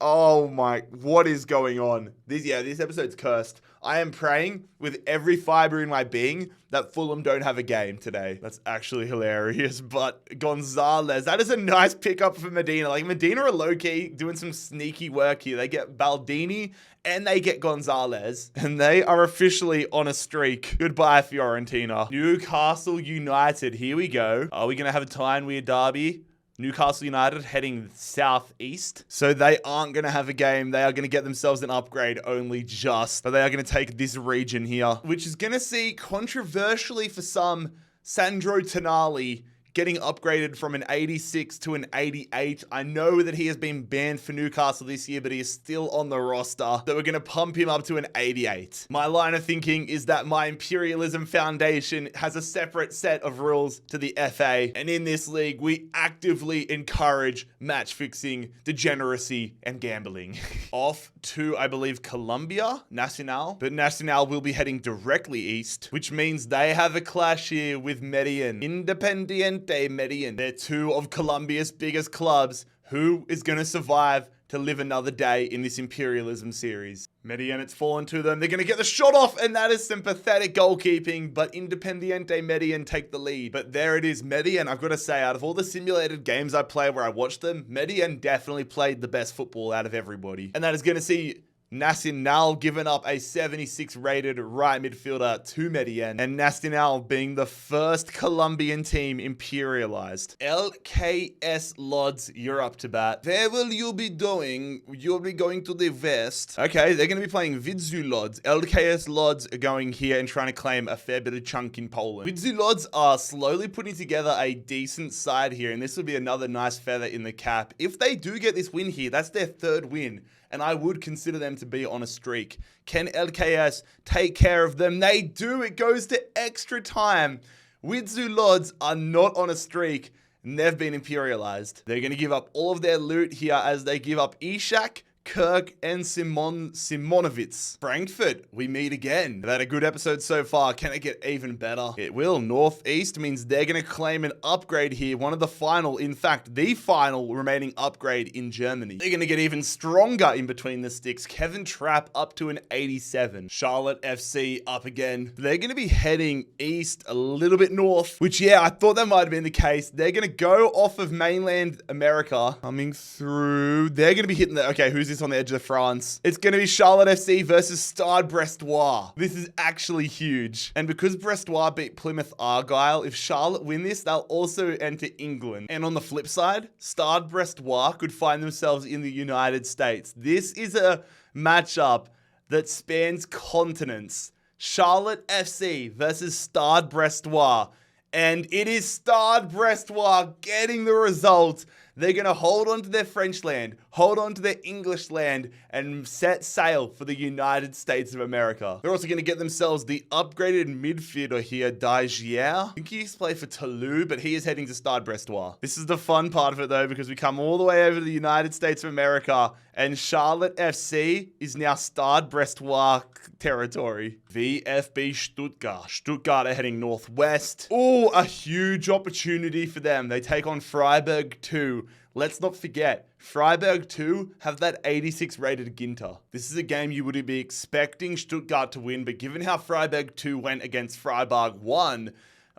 Oh my, what is going on? This episode's cursed. I am praying with every fiber in my being that Fulham don't have a game today. That's actually hilarious. But Gonzalez, that is a nice pickup for Medina. Like, Medina are low-key doing some sneaky work here. They get Baldini and they get Gonzalez. And they are officially on a streak. Goodbye, Fiorentina. Newcastle United, here we go. Are we going to have a Tyne-Weir derby? Newcastle United heading southeast. So they aren't going to have a game. They are going to get themselves an upgrade only just. But they are going to take this region here, which is going to see, controversially for some, Sandro Tonali getting upgraded from an 86 to an 88. I know that he has been banned for Newcastle this year, but he is still on the roster. So we're going to pump him up to an 88. My line of thinking is that my Imperialism Foundation has a separate set of rules to the FA. And in this league, we actively encourage match fixing, degeneracy, and gambling. Off to, I believe, Colombia, Nacional. But Nacional will be heading directly east, which means they have a clash here with Medellin. Independiente Medellin. They're two of Colombia's biggest clubs. Who is going to survive to live another day in this Imperialism series? Medellin, it's fallen to them. They're going to get the shot off, and that is some pathetic goalkeeping, but Independiente Medellin take the lead. But there it is, Medellin. I've got to say, out of all the simulated games I play where I watched them, Medellin definitely played the best football out of everybody. And that is going to see Nacional giving up a 76 rated right midfielder to Medellin, and Nacional being the first Colombian team imperialized. LKS Lodz, you're up to bat. Where will you be going? You'll be going to the west. Okay, they're going to be playing Widzew Lodz. LKS Lodz are going here and trying to claim a fair bit of chunk in Poland. Widzew Lodz are slowly putting together a decent side here, and this will be another nice feather in the cap. If they do get this win here, that's their third win, and I would consider them to be on a streak. Can LKS take care of them? They do. It goes to extra time. Widzew Lodz are not on a streak, and they've been imperialized. They're going to give up all of their loot here as they give up Ishak, Kirk, and Simonovic. Frankfurt, we meet again. They've had a good episode so far. Can it get even better? It will. Northeast means they're going to claim an upgrade here. One of the final, in fact, the final remaining upgrade in Germany. They're going to get even stronger in between the sticks. Kevin Trapp up to an 87. Charlotte FC up again. They're going to be heading east, a little bit north, which, yeah, I thought that might have been the case. They're going to go off of mainland America, coming through. They're going to be hitting the, okay, who's this on the edge of France? It's going to be Charlotte FC versus Stade Brestois. This is actually huge. And because Brestois beat Plymouth Argyle, if Charlotte win this, they'll also enter England. And on the flip side, Stade Brestois could find themselves in the United States. This is a matchup that spans continents. Charlotte FC versus Stade Brestois. And it is Stade Brestois getting the result. They're going to hold on to their French land, hold on to their English land, and set sail for the United States of America. They're also going to get themselves the upgraded midfielder here, Dagier. I think he used to play for Toulouse, but he is heading to Stade Brestois. This is the fun part of it, though, because we come all the way over to the United States of America, and Charlotte FC is now Stade Brestois territory. VfB Stuttgart. Stuttgart are heading northwest. Oh, a huge opportunity for them. They take on Freiburg 2. Let's not forget, Freiburg 2 have that 86 rated Ginter. This is a game you would be expecting Stuttgart to win, but given how Freiburg 2 went against Freiburg 1,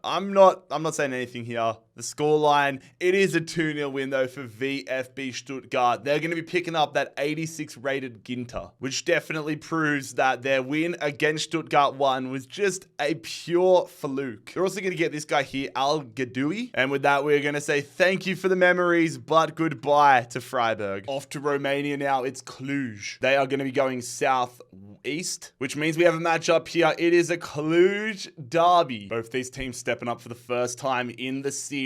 I'm not saying anything here. The scoreline, it is a 2-0 win though for VfB Stuttgart. They're going to be picking up that 86 rated Ginter, which definitely proves that their win against Stuttgart 1 was just a pure fluke. They're also going to get this guy here, Al Gadoui. And with that, we're going to say thank you for the memories, but goodbye to Freiburg. Off to Romania now, it's Cluj. They are going to be going southeast, which means we have a matchup here. It is a Cluj derby. Both these teams stepping up for the first time in the series,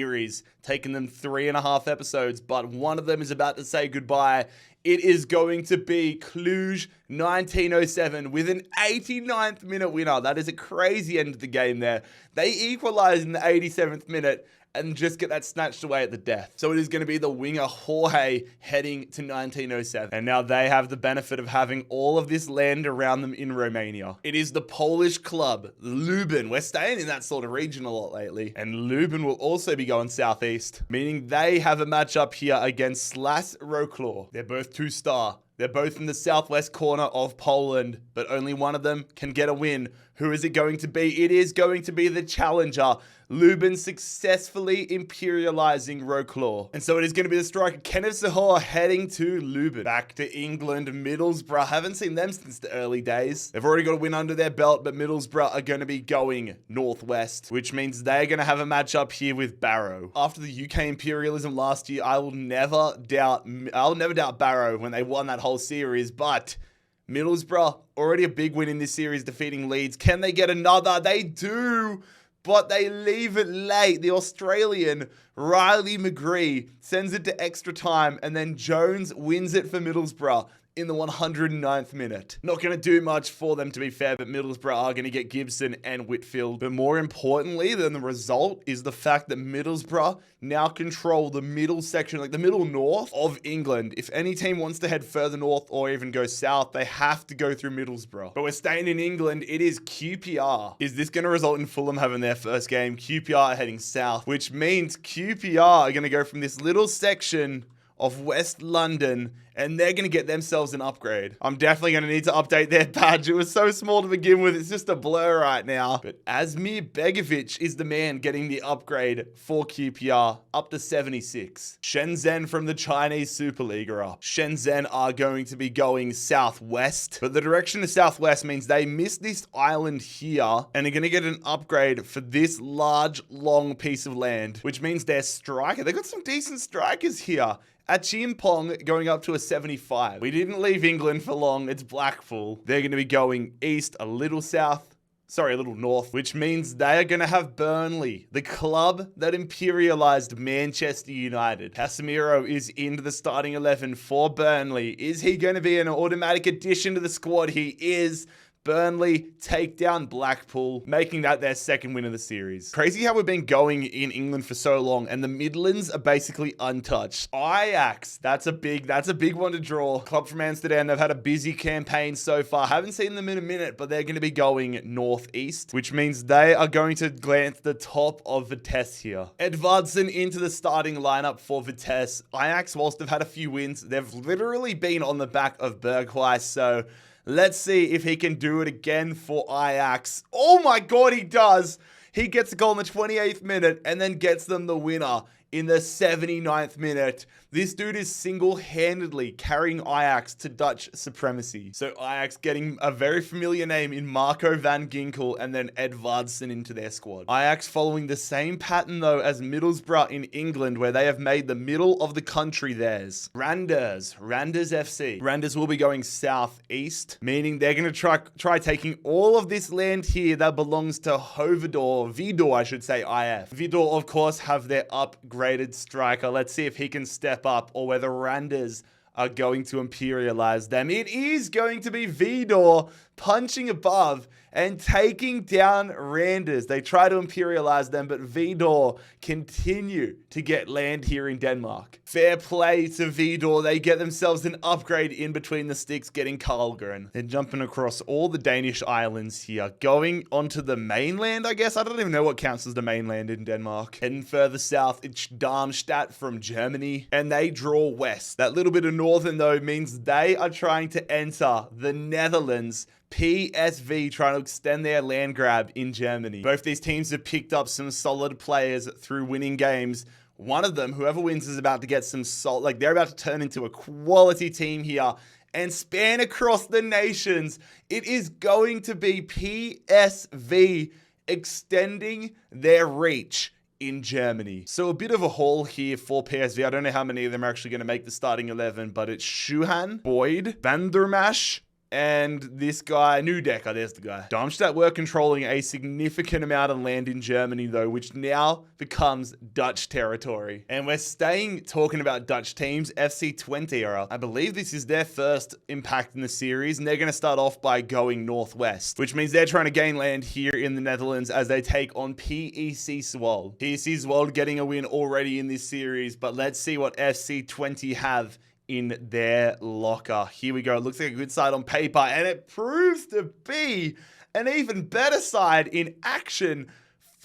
taking them 3.5 episodes, but one of them is about to say goodbye. It is going to be Cluj 1907 with an 89th minute winner. That is a crazy end to the game there. They equalize in the 87th minute and just get that snatched away at the death. So it is going to be the winger Jorge heading to 1907. And now they have the benefit of having all of this land around them in Romania. It is the Polish club, Lublin. We're staying in that sort of region a lot lately. And Lublin will also be going southeast, meaning they have a matchup here against Slas Wrocław. They're both 2-star. They're both in the southwest corner of Poland, but only one of them can get a win. Who is it going to be? It is going to be the challenger, Lublin, successfully imperializing Wrocław. And so it is going to be the striker, Kenneth Sahor, heading to Lublin. Back to England, Middlesbrough. Haven't seen them since the early days. They've already got a win under their belt, but Middlesbrough are going to be going northwest, which means they're going to have a matchup here with Barrow. After the UK imperialism last year, I'll never doubt Barrow when they won that whole series, but Middlesbrough, already a big win in this series, defeating Leeds. Can they get another? They do, but they leave it late. The Australian Riley McGree sends it to extra time, and then Jones wins it for Middlesbrough in the 109th minute. Not going to do much for them, to be fair, but Middlesbrough are going to get Gibson and Whitfield. But more importantly than the result is the fact that Middlesbrough now control the middle section, like the middle north of England. If any team wants to head further north or even go south, they have to go through Middlesbrough. But we're staying in England. It is QPR. Is this going to result in Fulham having their first game? QPR are heading south, which means QPR are going to go from this little section of West London, and they're going to get themselves an upgrade. I'm definitely going to need to update their badge. It was so small to begin with. It's just a blur right now. But Asmir Begovic is the man getting the upgrade for QPR up to 76. Shenzhen from the Chinese Super League are up. Shenzhen are going to be going southwest, but the direction of southwest means they miss this island here and are going to get an upgrade for this large, long piece of land, which means their striker, they got some decent strikers here. Achimpong going up to a 75. We didn't leave England for long. It's Blackpool. They're going to be going east, a little north, which means they are going to have Burnley, the club that imperialized Manchester United. Casemiro is into the starting 11 for Burnley. Is he going to be an automatic addition to the squad? He is. Burnley take down Blackpool, making that their second win of the series. Crazy how we've been going in England for so long, and the Midlands are basically untouched. Ajax, that's a big one to draw. Club from Amsterdam, they've had a busy campaign so far. Haven't seen them in a minute, but they're going to be going northeast, which means they are going to glance the top of Vitesse here. Edvardsen into the starting lineup for Vitesse. Ajax, whilst they've had a few wins, they've literally been on the back of Berghuis, so let's see if he can do it again for Ajax. Oh my God, he does. He gets a goal in the 28th minute and then gets them the winner in the 79th minute. This dude is single-handedly carrying Ajax to Dutch supremacy. So Ajax getting a very familiar name in Marco van Ginkel and then Edvardsen into their squad. Ajax following the same pattern though as Middlesbrough in England, where they have made the middle of the country theirs. Randers FC. Randers will be going southeast, meaning they're going to try taking all of this land here that belongs to Vidor, I should say, IF. Vidor, of course, have their upgrade upgraded striker. Let's see if he can step up or whether Randers are going to imperialize them. It is going to be Vidor punching above and taking down Randers. They try to imperialize them, but Vidor continue to get land here in Denmark. Fair play to Vidor. They get themselves an upgrade in between the sticks, getting Karlgren. They're jumping across all the Danish islands here, going onto the mainland, I guess. I don't even know what counts as the mainland in Denmark. Heading further south, it's Darmstadt from Germany, and they draw west. That little bit of northern, though, means they are trying to enter the Netherlands. PSV trying to extend their land grab in Germany. Both these teams have picked up some solid players through winning games. One of them, whoever wins, is about to get some they're about to turn into a quality team here and span across the nations. It is going to be PSV extending their reach in Germany. So a bit of a haul here for PSV. I don't know how many of them are actually going to make the starting 11, but it's Schuhan, Boyd, Vandermash, and this guy, Neudecker, there's the guy. Darmstadt were controlling a significant amount of land in Germany, though, which now becomes Dutch territory. And we're talking about Dutch teams. FC24, I believe this is their first impact in the series, and they're going to start off by going northwest, which means they're trying to gain land here in the Netherlands as they take on PEC Zwolle. PEC Zwolle getting a win already in this series, but let's see what FC20 have in their locker. Here we go. It looks like a good side on paper, and it proves to be an even better side in action.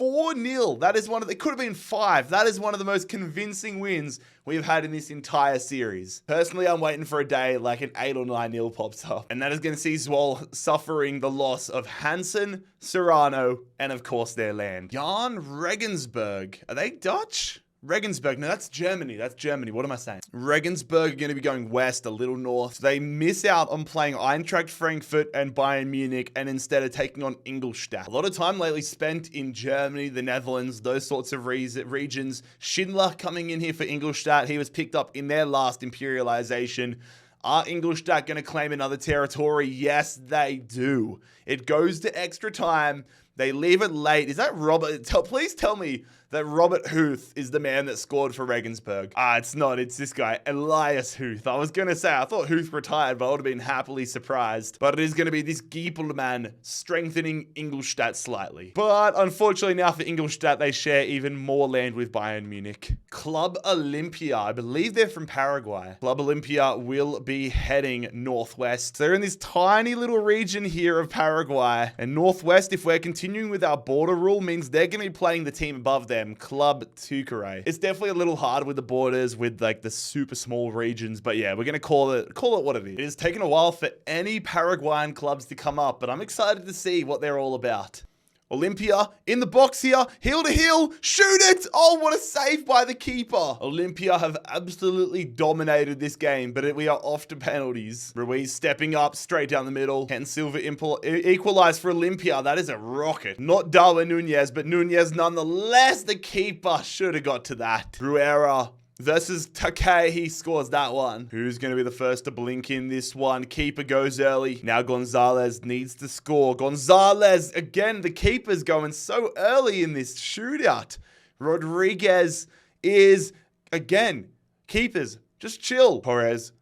4-0. That is it could have been 5. That is one of the most convincing wins we've had in this entire series. Personally, I'm waiting for a day like an 8 or 9-0 pops up. And that is going to see Zwolle suffering the loss of Hansen, Serrano, and of course their land. Jan Regensburg. Are they Dutch? Regensburg, no, that's Germany. That's Germany. What am I saying? Regensburg are going to be going west, a little north. They miss out on playing Eintracht Frankfurt and Bayern Munich, and instead of taking on Ingolstadt. A lot of time lately spent in Germany, the Netherlands, those sorts of regions. Schindler coming in here for Ingolstadt. He was picked up in their last imperialization. Are Ingolstadt going to claim another territory? Yes, they do. It goes to extra time. They leave it late. Is that Robert? Please tell me that Robert Huth is the man that scored for Regensburg. It's not. It's this guy, Elias Huth. I was going to say, I thought Huth retired, but I would have been happily surprised. But it is going to be this Giepelman strengthening Ingolstadt slightly. But unfortunately now for Ingolstadt, they share even more land with Bayern Munich. Club Olympia. I believe they're from Paraguay. Club Olympia will be heading northwest. They're in this tiny little region here of Paraguay. And northwest, if we're continuing with our border rule, means they're going to be playing the team above them, Club Tucumán. It's definitely a little hard with the borders, with like the super small regions, but yeah, we're going to call it what it is. It has taken a while for any Paraguayan clubs to come up, but I'm excited to see what they're all about. Olympia in the box here, heel to heel, shoot it! Oh, what a save by the keeper. Olympia have absolutely dominated this game, but we are off to penalties. Ruiz stepping up straight down the middle. Ken Silva equalized for Olympia. That is a rocket. Not Darwin Nunez, but Nunez nonetheless. The keeper should have got to that. Bruera versus Takei, he scores that one. Who's going to be the first to blink in this one? Keeper goes early. Now Gonzalez needs to score. Gonzalez, again, the keeper's going so early in this shootout. Rodriguez is, again, keepers, just chill. Torres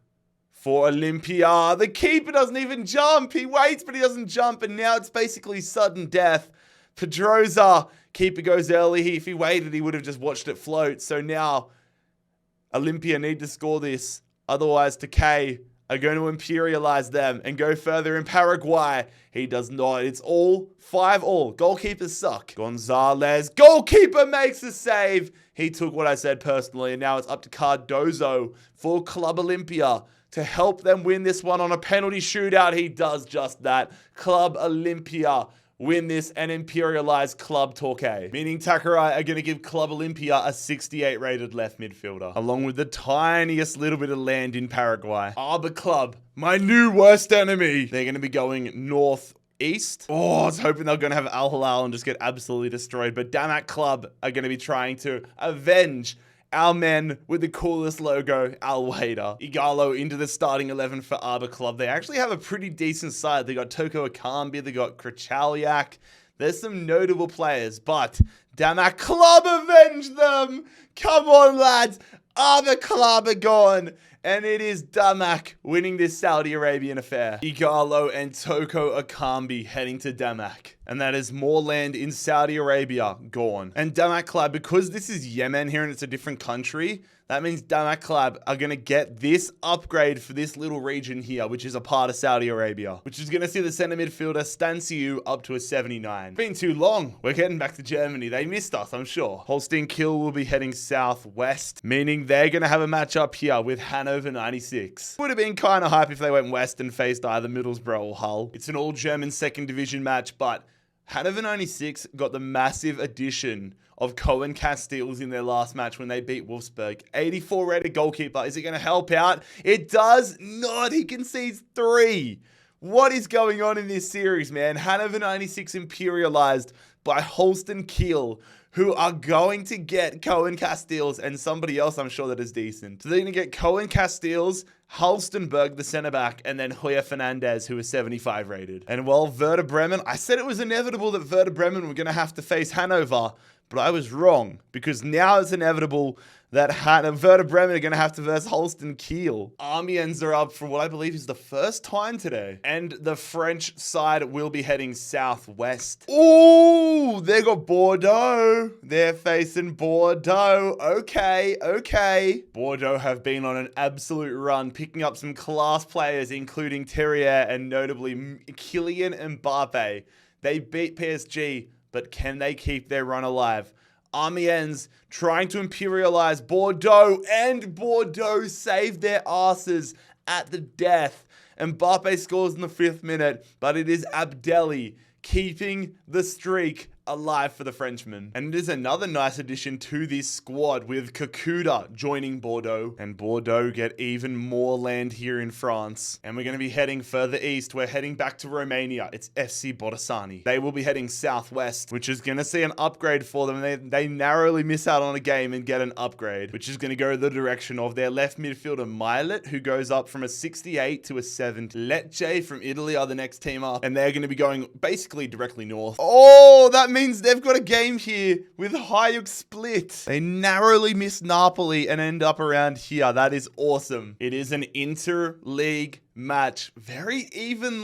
for Olympia. The keeper doesn't even jump. He waits, but he doesn't jump, and now it's basically sudden death. Pedroza, keeper goes early. If he waited, he would have just watched it float. So now Olympia need to score this. Otherwise, Takei are going to imperialize them and go further in Paraguay. He does not. It's all 5-all. Goalkeepers suck. Gonzalez. Goalkeeper makes a save. He took what I said personally, and now it's up to Cardozo for Club Olympia to help them win this one on a penalty shootout. He does just that. Club Olympia win this and imperialize Club Torquay, meaning Takerai are going to give Club Olympia a 68 rated left midfielder, along with the tiniest little bit of land in Paraguay. Arbor Club, my new worst enemy. They're going to be going northeast. Oh, I was hoping they're going to have Al Hilal and just get absolutely destroyed, but Damak Club are going to be trying to avenge our men with the coolest logo, Al Wader. Igalo into the starting 11 for Arbor Club. They actually have a pretty decent side. They got Toko Akambi, they got Krachaliak. There's some notable players, but Damak Club avenged them. Come on, lads. Other club are gone. And it is Damak winning this Saudi Arabian affair. Igalo and Toko Akambi heading to Damak. And that is more land in Saudi Arabia gone. And Damak Club, because this is Yemen here and it's a different country, that means Damak Club are going to get this upgrade for this little region here, which is a part of Saudi Arabia, which is going to see the center midfielder Stansiu up to a 79. It's been too long. We're heading back to Germany. They missed us, I'm sure. Holstein Kiel will be heading southwest, meaning they're going to have a matchup here with Hanover 96. Would have been kind of hype if they went west and faced either Middlesbrough or Hull. It's an all-German second division match, but Hanover 96 got the massive addition of Cohen Casteels in their last match when they beat Wolfsburg. 84 rated goalkeeper. Is it going to help out? It does not. He concedes 3. What is going on in this series, man? Hanover 96 imperialized by Holstein Kiel, who are going to get Cohen Casteels and somebody else I'm sure that is decent. So they're going to get Cohen Casteels, Halstenberg, the center back, and then Hoya Fernandez, who is 75 rated. And well, Werder Bremen, I said it was inevitable that Werder Bremen were going to have to face Hanover, but I was wrong, because now it's inevitable that Werder Bremen are going to have to verse Holstein Kiel. Amiens are up for what I believe is the first time today. And the French side will be heading southwest. Ooh, they got Bordeaux. They're facing Bordeaux. Okay. Bordeaux have been on an absolute run, picking up some class players, including Terrier and notably Kylian Mbappe. They beat PSG, but can they keep their run alive? Amiens trying to imperialize Bordeaux, and Bordeaux saved their asses at the death. Mbappe scores in the 5th minute, but it is Abdelli keeping the streak alive for the Frenchman. And it is another nice addition to this squad with Kakuda joining Bordeaux. And Bordeaux get even more land here in France. And we're going to be heading further east. We're heading back to Romania. It's FC Botoșani. They will be heading southwest, which is going to see an upgrade for them. They narrowly miss out on a game and get an upgrade, which is going to go the direction of their left midfielder Milet, who goes up from a 68 to a 70. Lecce from Italy are the next team up, and they're going to be going basically directly north. Oh, that means they've got a game here with Hajduk Split. They narrowly miss Napoli and end up around here. That is awesome. It is an inter-league match. Very even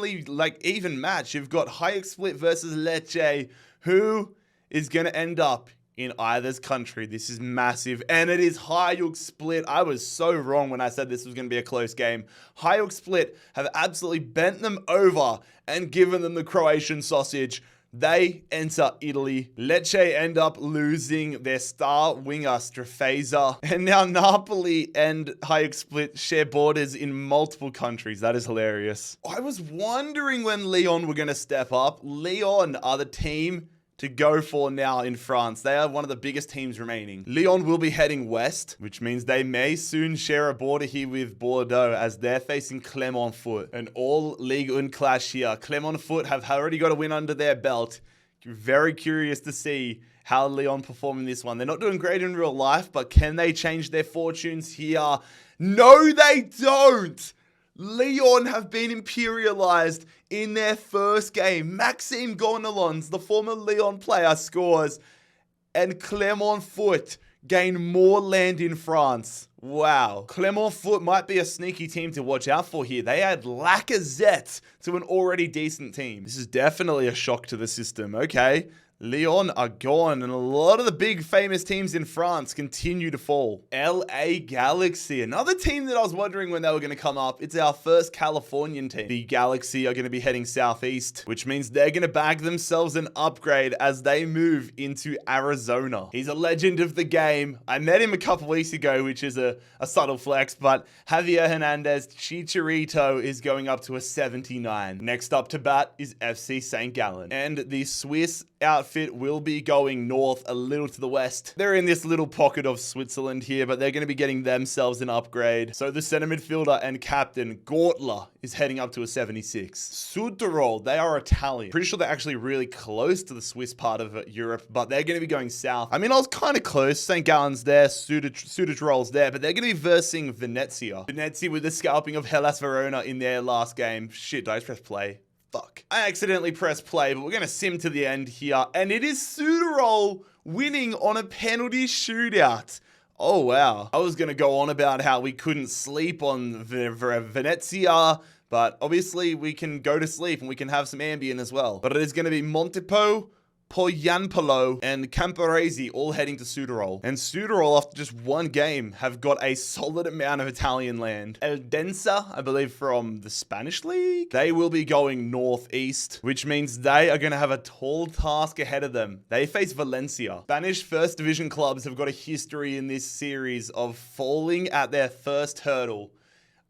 match. You've got Hajduk Split versus Lecce. Who is going to end up in either's country? This is massive. And it is Hajduk Split. I was so wrong when I said this was going to be a close game. Hajduk Split have absolutely bent them over and given them the Croatian sausage. They enter Italy. Lecce end up losing their star winger, Strefeza. And now Napoli and Hajduk Split share borders in multiple countries. That is hilarious. I was wondering when Lyon were going to step up. Lyon are the team to go for now in France. They are one of the biggest teams remaining. Lyon will be heading west, which means they may soon share a border here with Bordeaux as they're facing Clermont Foot. An all Ligue 1 clash here. Clermont Foot have already got a win under their belt. Very curious to see how Lyon perform in this one. They're not doing great in real life, but can they change their fortunes here? No, they don't! Lyon have been imperialized in their first game. Maxime Gonalons, the former Lyon player, scores. And Clermont Foot gain more land in France. Wow. Clermont Foot might be a sneaky team to watch out for here. They add Lacazette to an already decent team. This is definitely a shock to the system. Okay. Lyon are gone, and a lot of the big famous teams in France continue to fall. LA Galaxy, another team that I was wondering when they were going to come up. It's our first Californian team. The Galaxy are going to be heading southeast, which means they're going to bag themselves an upgrade as they move into Arizona. He's a legend of the game. I met him a couple weeks ago, which is a subtle flex, but Javier Hernandez Chicharito is going up to a 79. Next up to bat is FC St. Gallen, and the Swiss outfit will be going north a little to the west. They're in this little pocket of Switzerland here, but they're going to be getting themselves an upgrade. So the center midfielder and captain Gortler is heading up to a 76. Südtirol, they are Italian. Pretty sure they're actually really close to the Swiss part of Europe, but they're going to be going south. I mean, I was kind of close. St. Gallen's there, Südtirol's there, but they're going to be versing Venezia. Venezia with the scalping of Hellas Verona in their last game. Shit, did I just press play? fuck. I accidentally pressed play, but we're going to sim to the end here. And it is Sudorol winning on a penalty shootout. Oh, wow. I was going to go on about how we couldn't sleep on Venezia, but obviously we can go to sleep and we can have some Ambien as well. But it is going to be Montepo, Poyanpolo, and Camporese all heading to Sudorol. And Sudorol, after just one game, have got a solid amount of Italian land. Eldensa, I believe from the Spanish league, they will be going northeast, which means they are going to have a tall task ahead of them. They face Valencia. Spanish first division clubs have got a history in this series of falling at their first hurdle.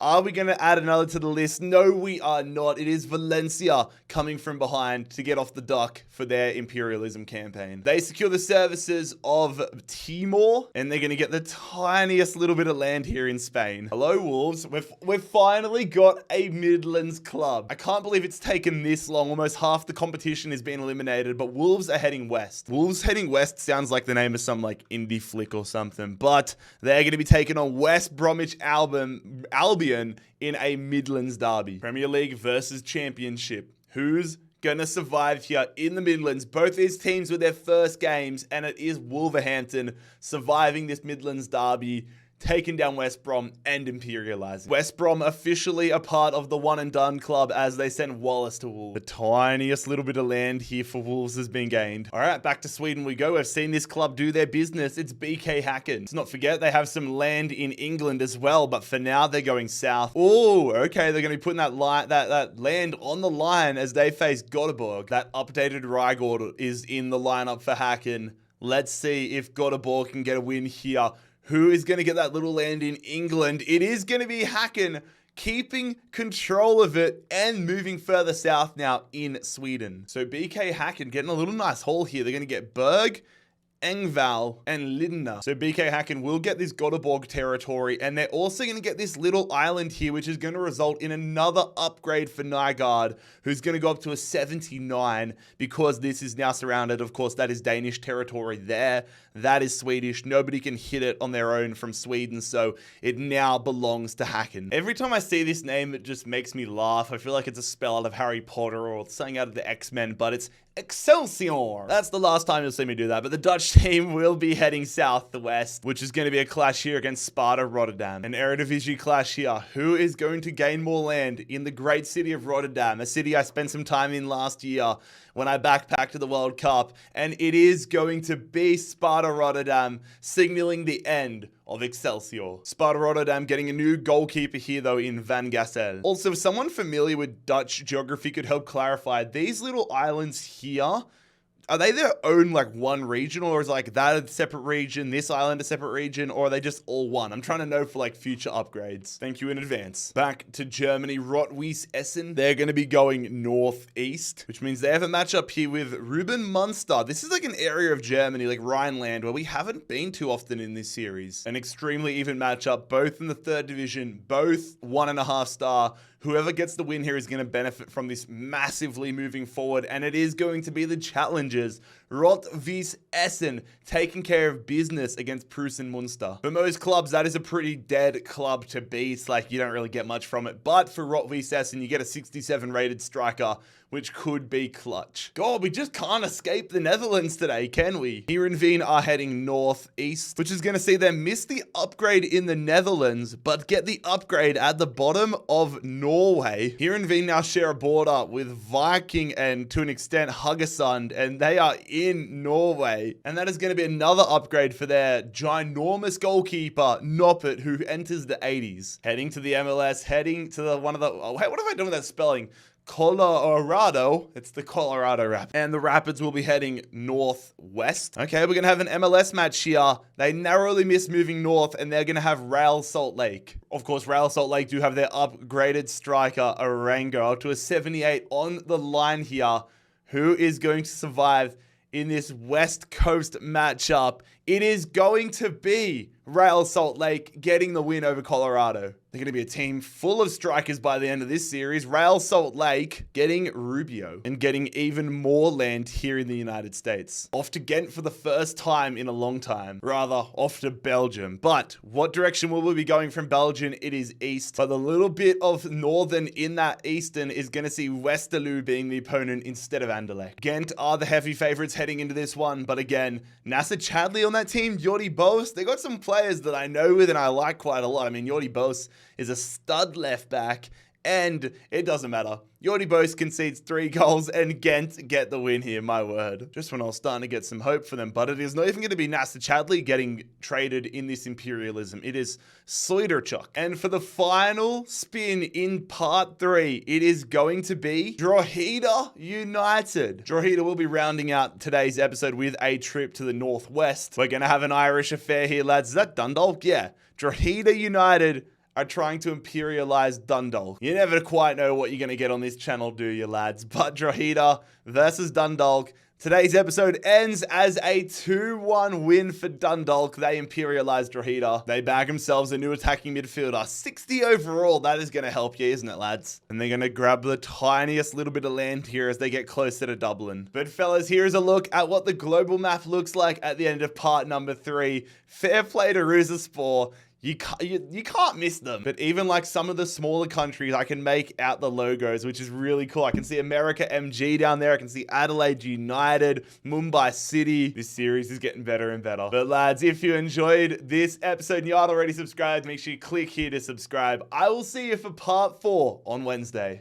Are we going to add another to the list? No, we are not. It is Valencia coming from behind to get off the dock for their Imperialism campaign. They secure the services of Timor, and they're going to get the tiniest little bit of land here in Spain. Hello, Wolves. We've finally got a Midlands club. I can't believe it's taken this long. Almost half the competition is being eliminated, but Wolves are heading west. Wolves heading west sounds like the name of some like indie flick or something, but they're going to be taking on West Bromwich Albion in a Midlands derby. Premier League versus Championship. Who's gonna survive here in the Midlands? Both these teams with their first games, and it is Wolverhampton surviving this Midlands derby, taking down West Brom and Imperialising. West Brom officially a part of the one and done club as they send Wallace to Wolves. The tiniest little bit of land here for Wolves has been gained. All right, back to Sweden we go. We've seen this club do their business. It's BK Häcken. Let's not forget they have some land in England as well, but for now they're going south. Oh, okay, they're going to be putting that land on the line as they face Göteborg. That updated Rygård is in the lineup for Häcken. Let's see if Göteborg can get a win here. Who is going to get that little land in England? It is going to be Häcken, keeping control of it and moving further south now in Sweden. So BK Häcken getting a little nice haul here. They're going to get Berg, Engvall, and Lindner. So BK Häcken will get this Göteborg territory, and they're also going to get this little island here, which is going to result in another upgrade for Nygaard, who's going to go up to a 79 because this is now surrounded. Of course, that is Danish territory there. That is Swedish. Nobody can hit it on their own from Sweden, so it now belongs to Häcken. Every time I see this name, it just makes me laugh. I feel like it's a spell out of Harry Potter or something out of the X-Men, but it's Excelsior. That's the last time you'll see me do that, but the Dutch team will be heading south to west, which is going to be a clash here against Sparta Rotterdam. An Eredivisie clash here. Who is going to gain more land in the great city of Rotterdam, a city I spent some time in last year when I backpacked to the World Cup, and it is going to be Sparta Rotterdam, signaling the end of Excelsior. Sparta Rotterdam getting a new goalkeeper here though in Van Gassel. Also, if someone familiar with Dutch geography could help clarify, these little islands here, are they their own like one region, or is like that a separate region, this island a separate region, or are they just all one? I'm trying to know for like future upgrades. Thank you in advance. Back to Germany, Rot-Weiss Essen. They're going to be going northeast, which means they have a matchup here with Ruben Munster. This is like an area of Germany, like Rhineland, where we haven't been too often in this series. An extremely even matchup, both in the third division, both 1.5 star. Whoever gets the win here is going to benefit from this massively moving forward, and it is going to be the challengers, Rot-Weiss Essen, taking care of business against Preußen Munster. For most clubs, that is a pretty dead club to beat. Like, you don't really get much from it. But for Rot-Weiss Essen, you get a 67 rated striker, which could be clutch. God, we just can't escape the Netherlands today, can we? Heerenveen are heading northeast, which is going to see them miss the upgrade in the Netherlands, but get the upgrade at the bottom of Norway. Heerenveen now share a border with Viking and, to an extent, Haugesund, and they are in Norway. And that is going to be another upgrade for their ginormous goalkeeper, Noppert, who enters the 80s. Heading to the MLS, heading to what have I done with that spelling? Colorado. It's the Colorado Rapids. And the Rapids will be heading northwest. Okay, we're going to have an MLS match here. They narrowly missed moving north, and they're going to have Real Salt Lake. Of course, Real Salt Lake do have their upgraded striker, Arango, up to a 78 on the line here. Who is going to survive in this West Coast matchup? It is going to be Real Salt Lake getting the win over Colorado. They're going to be a team full of strikers by the end of this series. Real Salt Lake getting Rubio and getting even more land here in the United States. Off to Ghent for the first time in a long time. Rather, off to Belgium. But what direction will we be going from Belgium? It is east. But the little bit of northern in that eastern is going to see Westerlo being the opponent instead of Anderlecht. Ghent are the heavy favorites heading into this one. But again, Nasser Chadli on that team, Jordi Bos, they got some players that I know with and I like quite a lot. I mean, Jordi Bos is a stud left back, and it doesn't matter. Jordi Bos concedes 3 goals, and Ghent get the win here, my word. Just when I was starting to get some hope for them, but it is not even going to be Nasser Chadli getting traded in this Imperialism. It is Soiderchuk. And for the final spin in part 3, it is going to be Drogheda United. Drogheda will be rounding out today's episode with a trip to the northwest. We're going to have an Irish affair here, lads. Is that Dundalk? Yeah. Drogheda United are trying to imperialize Dundalk. You never quite know what you're going to get on this channel, do you, lads? But Drogheda versus Dundalk. Today's episode ends as a 2-1 win for Dundalk. They imperialize Drogheda. They bag themselves a new attacking midfielder. 60 overall. That is going to help you, isn't it, lads? And they're going to grab the tiniest little bit of land here as they get closer to Dublin. But fellas, here's a look at what the global map looks like at the end of part number 3. Fair play to Rizespor. You can't miss them. But even like some of the smaller countries, I can make out the logos, which is really cool. I can see America MG down there. I can see Adelaide United, Mumbai City. This series is getting better and better. But lads, if you enjoyed this episode and you aren't already subscribed, make sure you click here to subscribe. I will see you for part 4 on Wednesday.